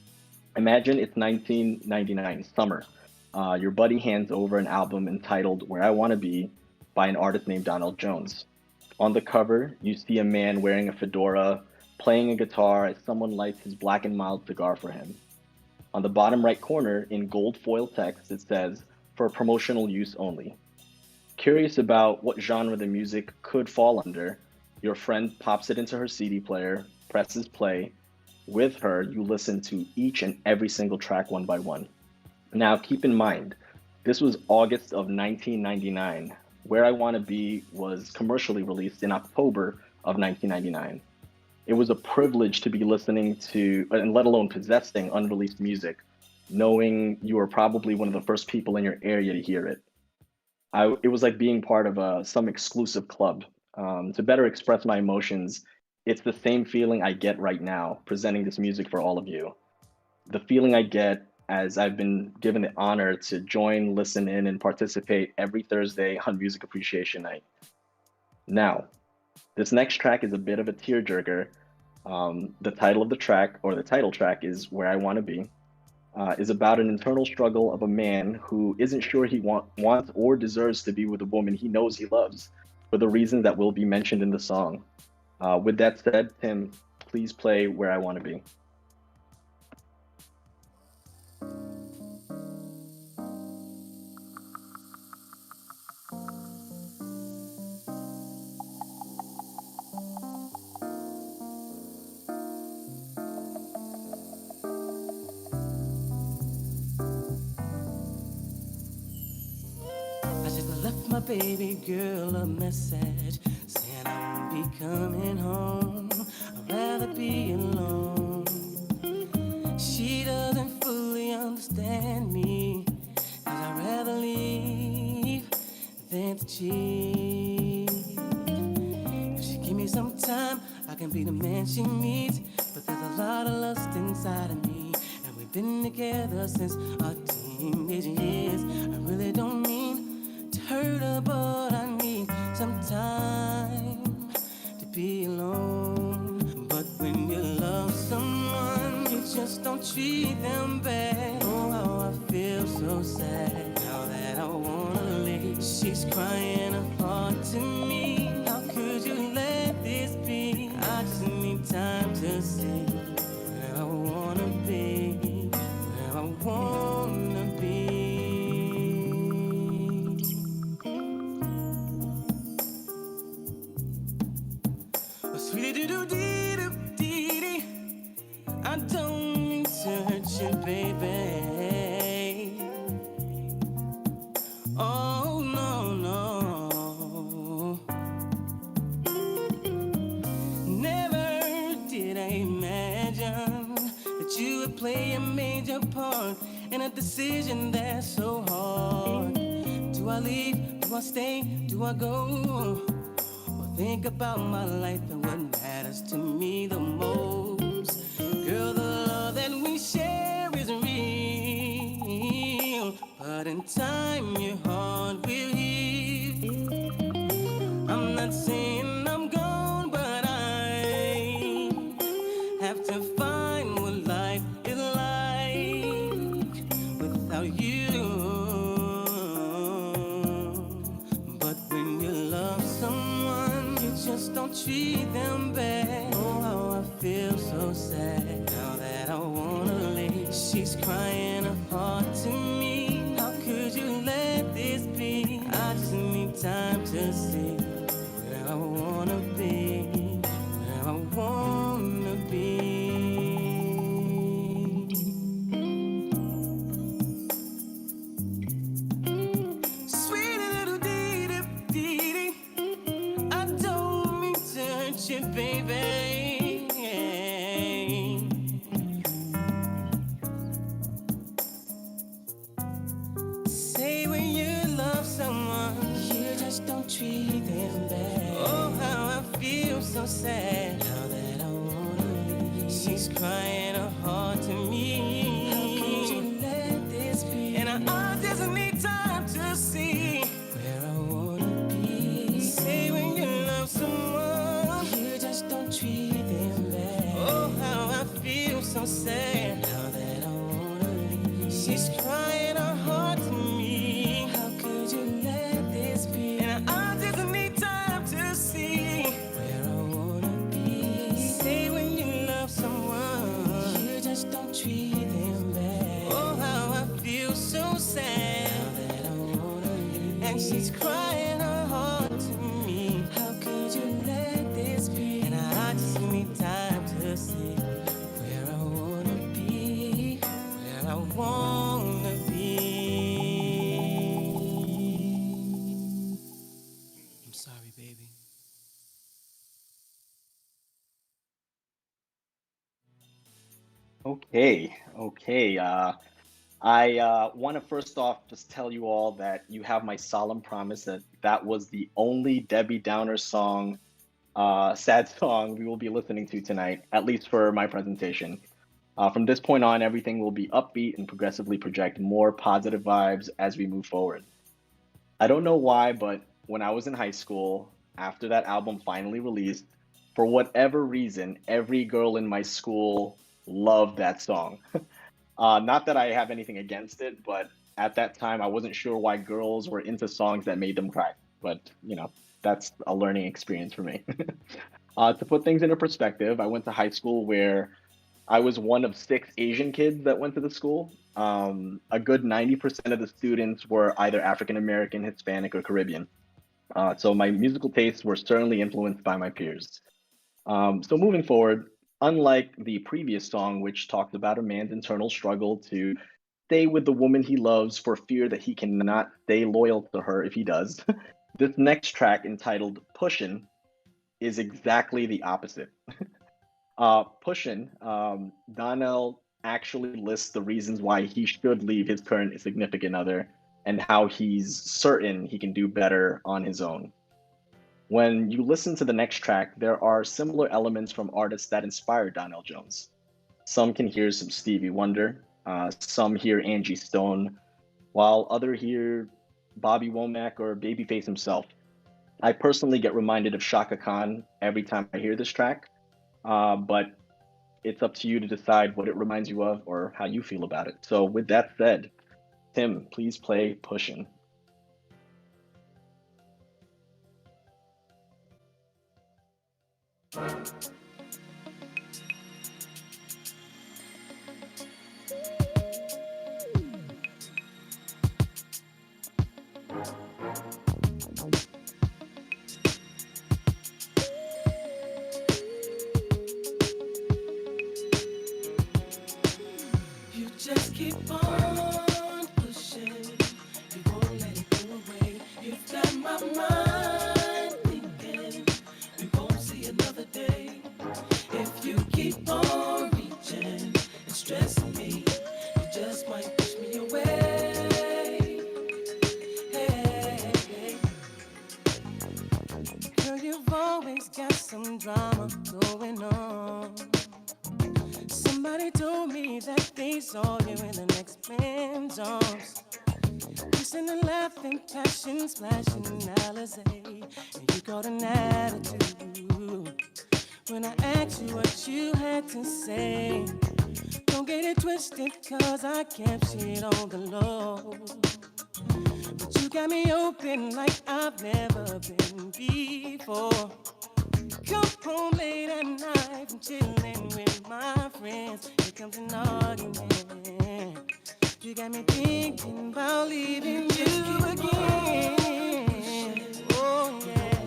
Imagine it's 1999, summer. Your buddy hands over an album entitled Where I Want to Be by an artist named Donell Jones. On the cover, you see a man wearing a fedora, playing a guitar as someone lights his black and mild cigar for him. On the bottom right corner, in gold foil text, it says, "For promotional use only." Curious about what genre the music could fall under, your friend pops it into her CD player, presses play. With her, you listen to each and every single track one by one. Now, keep in mind, this was August of 1999. Where I Want to Be was commercially released in October of 1999. It was a privilege to be listening to, and let alone possessing, unreleased music, knowing you were probably one of the first people in your area to hear it. It was like being part of some exclusive club. To better express my emotions, it's the same feeling I get right now presenting this music for all of you. The feeling I get as I've been given the honor to join, listen in, and participate every Thursday on Music Appreciation Night. Now, this next track is a bit of a tearjerker. The title of the track, or the title track, is Where I Want to Be. is about an internal struggle of a man who isn't sure he wants or deserves to be with a woman he knows he loves for the reasons that will be mentioned in the song. With that said, Tim, please play Where I Want to Be. I just left my baby girl a message saying I won't be coming home. I'd rather be alone. She doesn't fully understand me, 'cause I'd rather leave than to cheat. If she give me some time, I can be the man she needs. But there's a lot of lust inside of me, and we've been together since our teenage years. I really don't mean to hurt her, but I need some time to be alone. But when you love someone, you just don't treat them bad. Oh, how I feel so sad now that I wanna leave. She's crying her heart to me. How could you let this be? I just need time to see where I wanna be, where I wanna be. Oh, sweetie doo dee doo dee dee. I don't mean to hurt you, baby. Oh no, no. Never did I imagine that you would play a major part in a decision that's so hard. Do I leave? Do I stay? Do I go? Well, think about my life and what matters to me the most. Girl, the love that we share is real, but in time your heart will heal. I'm not saying I'm gone, but I have to find what life is like without you. But when you love someone, you just don't treat them bad. Oh, how I feel so sad now that I wanna leave. She's crying her heart to me. How could you let this be? I just need time to see where I wanna be, where I wanna be. Sweet little dee dee dee dee. I don't mean to hurt you, baby. Say when you love someone, you just don't treat them bad. Oh, how I feel so sad now that I wanna leave. She's crying her heart to me. How could you let this be? And I just need time to see where I wanna be. Say when you love someone, you just don't treat them bad. Oh, how I feel so sad now that I wanna leave. She's crying her heart to me. How could you let this be? And I just need time to see where I wanna be. Say when you love someone, you just don't treat them bad. Oh, how I feel so sad now that I wanna leave. And she's crying her heart to me. How could you let this be? And I just need time to see where I wanna be, where I wanna be. I'm sorry, baby. Okay. I want to first off just tell you all that you have my solemn promise that that was the only Debbie Downer song, sad song we will be listening to tonight, at least for my presentation. From this point on, everything will be upbeat and progressively project more positive vibes as we move forward. I don't know why, but when I was in high school, after that album finally released, for whatever reason, every girl in my school loved that song. Not that I have anything against it, but at that time I wasn't sure why girls were into songs that made them cry. But that's a learning experience for me. To put things into perspective, I went to high school where I was one of 6 Asian kids that went to the school. A good 90% of the students were either African American, Hispanic, or Caribbean. So my musical tastes were certainly influenced by my peers. So moving forward, unlike the previous song, which talked about a man's internal struggle to stay with the woman he loves for fear that he cannot stay loyal to her if he does, this next track entitled Pushin' is exactly the opposite. Pushin', Donnell actually lists the reasons why he should leave his current significant other and how he's certain he can do better on his own. When you listen to the next track, there are similar elements from artists that inspired Donnell Jones. Some can hear some Stevie Wonder, some hear Angie Stone, while others hear Bobby Womack or Babyface himself. I personally get reminded of Shaka Khan every time I hear this track, but it's up to you to decide what it reminds you of or how you feel about it. So with that said, Tim, please play Pushin'. You just keep on pushing. You won't let it go away. You've got my mind thinking we won't see another day. If you keep on reaching and stressing me, you just might push me away. Hey. Girl, you've always got some drama going on. Somebody told me that they saw you in the next man's arms. Kissing and laughing, passion splashing Alizé. And you got an attitude. When I asked you what you had to say, don't get it twisted, cause I kept shit on the low. But you got me open like I've never been before. Come home late at night and chillin' with my friends. Here comes an argument. You got me thinking about leaving you again. Oh yeah.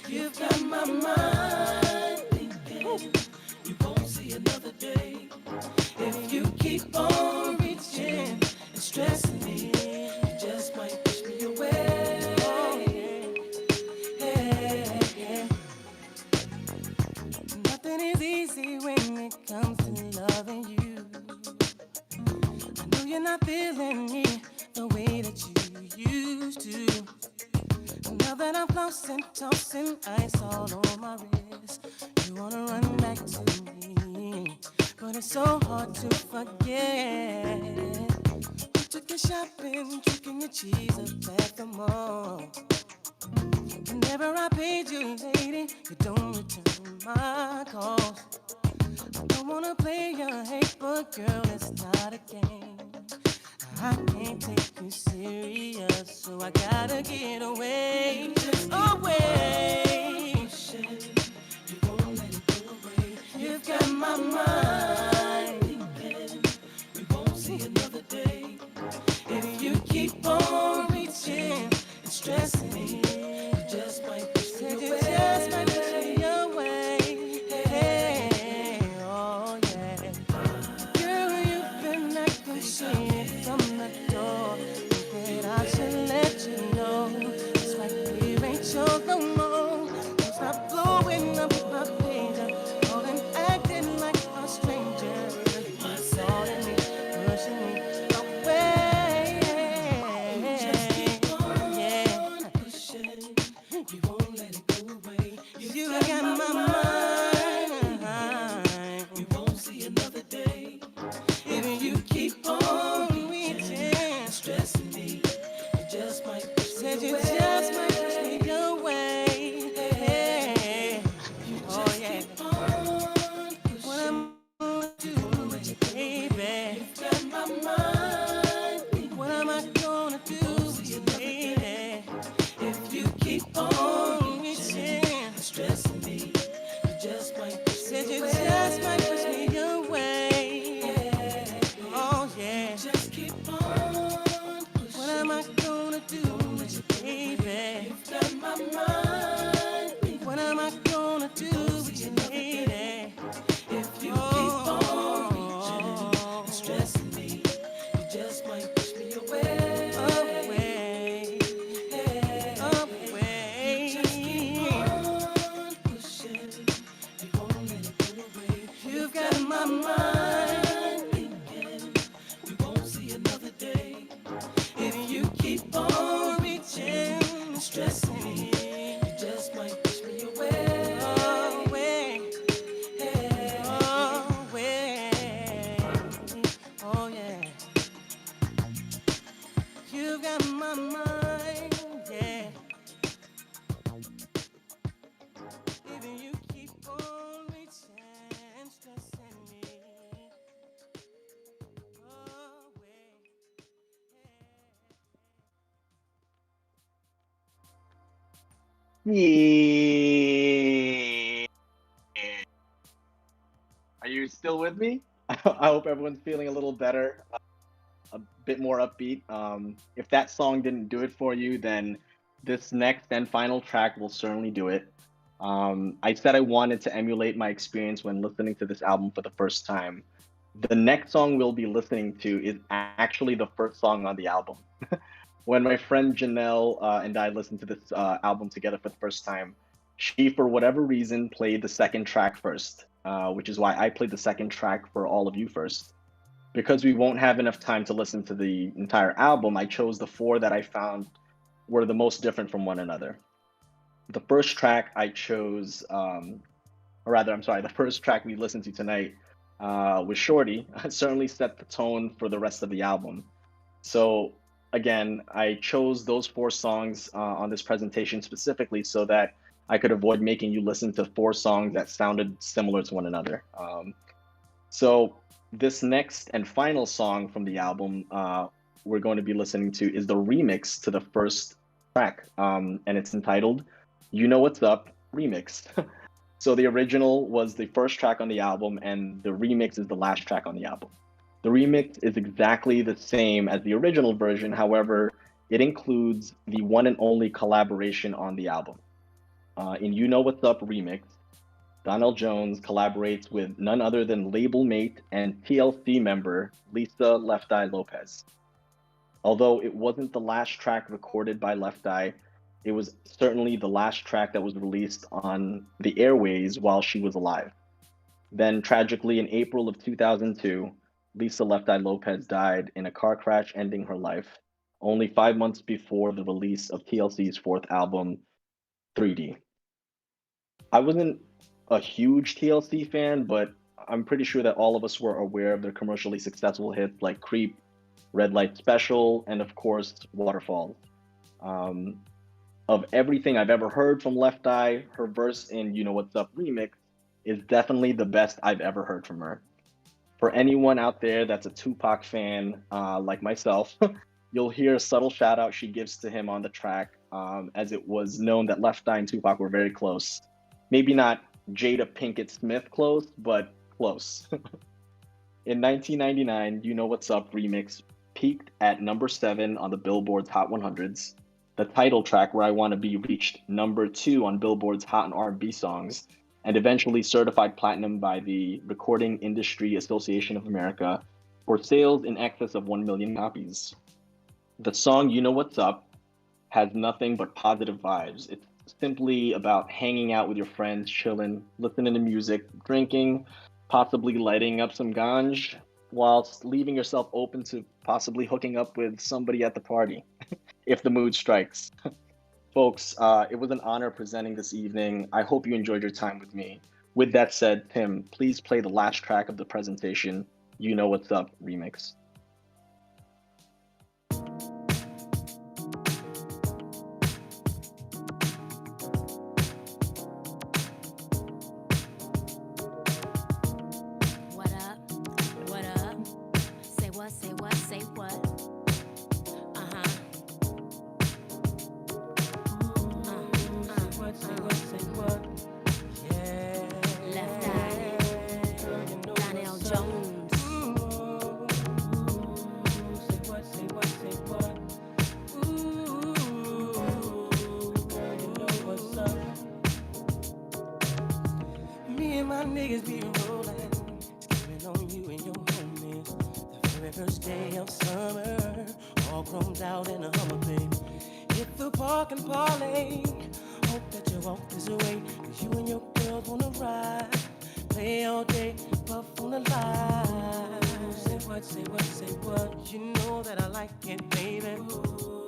You've got my mind thinking you won't see another day. If you keep on reaching and stressing me, you just might push me away. Oh yeah. Nothing is easy when it comes to loving you. I know you're not feeling me the way that you used to. Now that I'm flossing, tossing ice all on my wrist, you wanna run back to me, but it's so hard to forget. You took your shopping, tricking your cheese up at the mall. Whenever I paid you, lady, you don't return my calls. I don't wanna play your hate, but girl, it's not a game. I can't take you serious, so I gotta get away. Away. You won't let it go away. You've got my mind thinking we won't see another day. If you keep on reaching and stressing me, you just might push me away. Just might push me away. Hey, oh yeah. Girl, you've been acting shady from the door. That I should let you know. It's like we ain't sure no more. Don't stop blowing up my pager, calling, acting like a stranger. You calling me, pushing me, What am I gonna do with you, baby? You've got my mind. What am I gonna do with you, lady? If you keep on reaching and stressing me, you just might push me away. Away. You just keep on pushing. You won't let it go away. You've got my mind thinking we won't see another day. If you keep on reaching and stressing me, you just might push me away. Away. Away. Oh yeah. You've got my mind, yeah. Even you keep on reaching and stressing me. Yeah. Are you still with me? I hope everyone's feeling a little better, a bit more upbeat. If that song didn't do it for you, then this next and final track will certainly do it. I said I wanted to emulate my experience when listening to this album for the first time. The next song we'll be listening to is actually the first song on the album. When my friend Janelle and I listened to this album together for the first time, she, for whatever reason, played the second track first, which is why I played the second track for all of you first. Because we won't have enough time to listen to the entire album, I chose the four that I found were the most different from one another. The first track I chose, the first track we listened to tonight was Shorty. Certainly set the tone for the rest of the album. So again, I chose those four songs on this presentation specifically so that I could avoid making you listen to four songs that sounded similar to one another. So this next and final song from the album we're going to be listening to is the remix to the first track, and it's entitled You Know What's Up Remix. So the original was the first track on the album, and the remix is the last track on the album. The remix is exactly the same as the original version, however, it includes the one and only collaboration on the album. In You Know What's Up Remix, Donell Jones collaborates with none other than label mate and TLC member Lisa Left Eye Lopez. Although it wasn't the last track recorded by Left Eye, it was certainly the last track that was released on the airways while she was alive. Then tragically in April of 2002, Lisa Left Eye Lopez died in a car crash, ending her life, only 5 months before the release of TLC's fourth album, 3D. I wasn't a huge TLC fan, but I'm pretty sure that all of us were aware of their commercially successful hits like Creep, Red Light Special, and of course, Waterfalls. Of everything I've ever heard from Left Eye, her verse in You Know What's Up Remix is definitely the best I've ever heard from her. For anyone out there that's a Tupac fan like myself, you'll hear a subtle shout out she gives to him on the track, as it was known that Left Eye and Tupac were very close. Maybe not Jada Pinkett Smith close, but close. In 1999, You Know What's Up Remix peaked at number 7 on the Billboard's Hot 100s. The title track, Where I Want to Be, reached number 2 on Billboard's Hot and R&B Songs, and eventually certified platinum by the Recording Industry Association of America for sales in excess of 1 million copies. The song You Know What's Up has nothing but positive vibes. It's simply about hanging out with your friends, chilling, listening to music, drinking, possibly lighting up some ganj, whilst leaving yourself open to possibly hooking up with somebody at the party, if the mood strikes. Folks, it was an honor presenting this evening. I hope you enjoyed your time with me. With that said, Tim, please play the last track of the presentation, You Know What's Up Remix. What up? What up? Say what? Say what? Say what? Say what? Yeah. Left Eye. Donell Jones. niggas be rolling, skipping on you and your homies. The very first day of summer, all chromed out in a Hummer, baby. Hit the park and parlay. Hope that you walk this way, 'cause you and your girls wanna ride. Play all day, puff on the line. Say what, say what, say what. You know that I like it, baby. Ooh,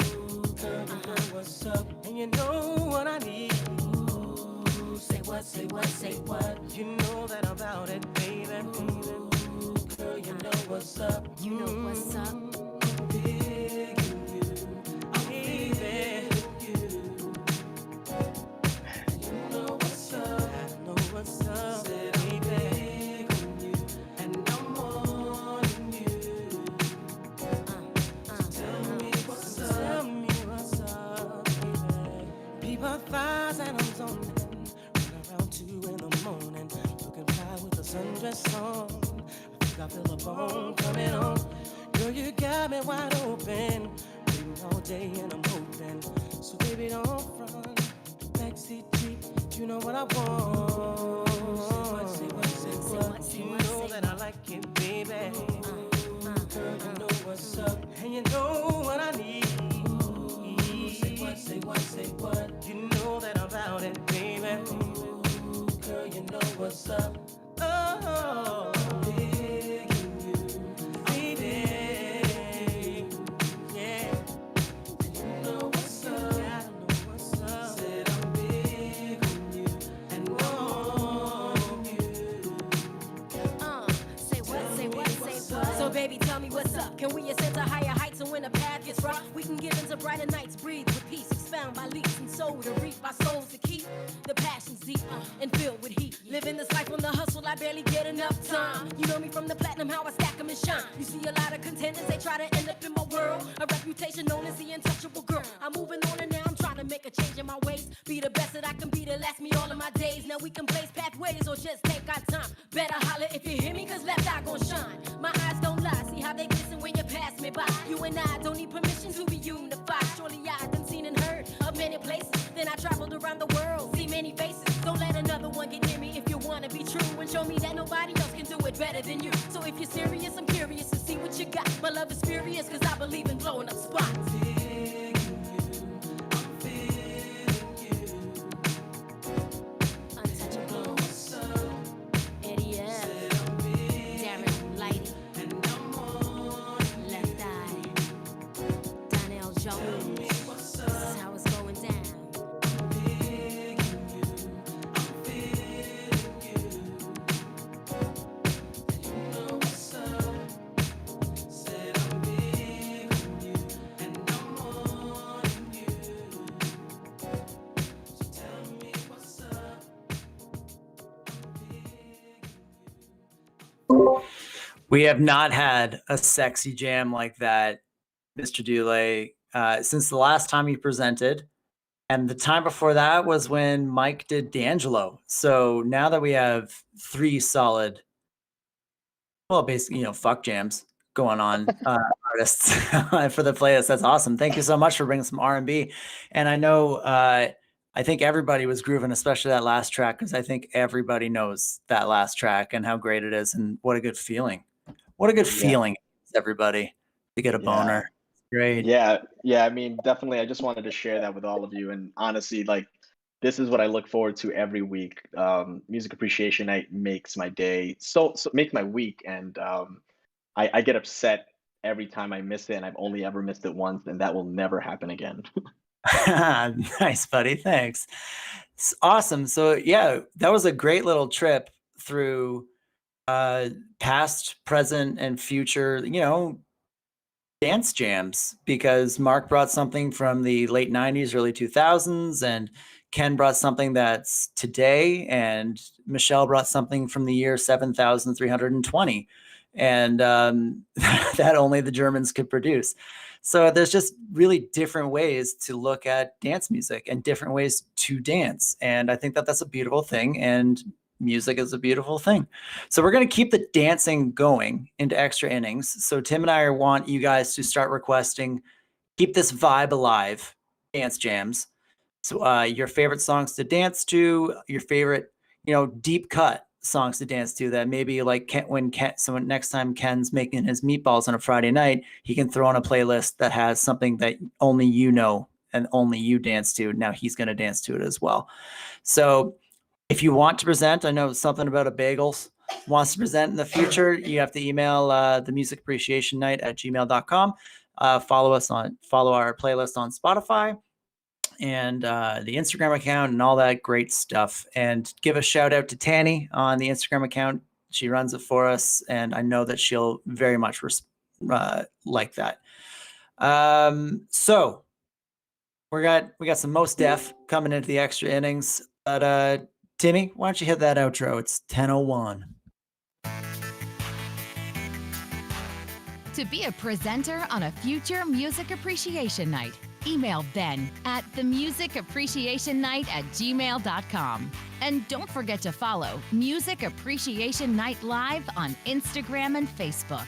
girl, you know what's up, and you know what I need. Ooh, say what, say what, say what. You know that I'm about it, baby. Ooh, girl, you know what's up. You know what's up. Big in you, I'm baby. You know what's up. I know what's up. Thighs and I'm zoning, run around 2 in the morning, looking fly with a sundress on. I think I feel a bone coming on. Girl, you got me wide open, waiting all day and I'm hoping. So baby, don't front, backseat Jeep, you know what I want. Say what, say what, you know that I like it, baby. Girl, you know what's up, and you know what I need. Say what, say what. You know that I'm about it, baby. Ooh, girl, you know what's up. Oh, big in you, baby. Yeah, you know what's up. I know what's up. Said I'm big on you and on you. Say what, say what, say what. So baby, tell me what's up. Can we ascend to higher heights, and when the path gets rough, we can get into brighter nights, breathe with peace, expound by leaps and soul to reap our souls to keep the passions deep and filled with heat. Living this life on the hustle, I barely get enough time. You know me from the platinum, how I stack 'em and shine. You see a lot of contenders, they try to end up in my world. A reputation known as the untouchable girl. I'm moving on and now I'm trying to make a change in my ways. Be the best that I can be to last me all of my days. Now we can blaze pathways or just take our time. Better holler if you hear me, 'cause left eye gon' shine. My eyes don't lie, see how they glisten when you pass me by. You and I don't need permission to be unified. Surely I done seen and heard of many places. Then I traveled around the world, see many faces. Don't let another one get near me if you wanna be true, and show me that nobody else can do it better than you. So if you're serious, I'm curious to see what you got. My love is furious, 'cause I believe in blowing up spots. Untouchable. Eddie F. Darren Lighty. Left Eye. Donnell Jones. This is how it's going down. We have not had a sexy jam like that, Mr. Dule, since the last time you presented. And the time before that was when Mike did D'Angelo. So now that we have 3 solid, well, basically, fuck jams going on, artists for the playlist, that's awesome. Thank you so much for bringing some R&B. And I know, I think everybody was grooving, especially that last track, because I think everybody knows that last track and how great it is, and what a good feeling. What a good feeling, everybody, to get a boner. Great. Yeah. I mean, definitely. I just wanted to share that with all of you. And honestly, like, this is what I look forward to every week. Music Appreciation Night makes my day, so makes my week. And I get upset every time I miss it, and I've only ever missed it once, and that will never happen again. Nice, buddy. Thanks. It's awesome. So yeah, that was a great little trip through past, present, and future, dance jams, because Mark brought something from the late 90s, early 2000s, and Ken brought something that's today, and Michelle brought something from the year 7320, and that only the Germans could produce. So there's just really different ways to look at dance music and different ways to dance. And I think that that's a beautiful thing, and music is a beautiful thing. So we're going to keep the dancing going into extra innings. So Tim and I want you guys to start requesting, keep this vibe alive, dance jams. So your favorite songs to dance to, your favorite, deep cut songs to dance to that maybe like so next time Ken's making his meatballs on a Friday night, he can throw on a playlist that has something that only you know and only you dance to. Now he's going to dance to it as well. So if you want to present, I know something about a bagels wants to present in the future, you have to email the Music Appreciation Night at gmail.com. Follow our playlist on Spotify and the Instagram account and all that great stuff. And give a shout out to Tanny on the Instagram account. She runs it for us, and I know that she'll very much like that. So we got some Mos Def coming into the extra innings. But Timmy, why don't you hit that outro? It's 10:01. To be a presenter on a future Music Appreciation Night, email Ben at themusicappreciationnight@gmail.com. And don't forget to follow Music Appreciation Night Live on Instagram and Facebook.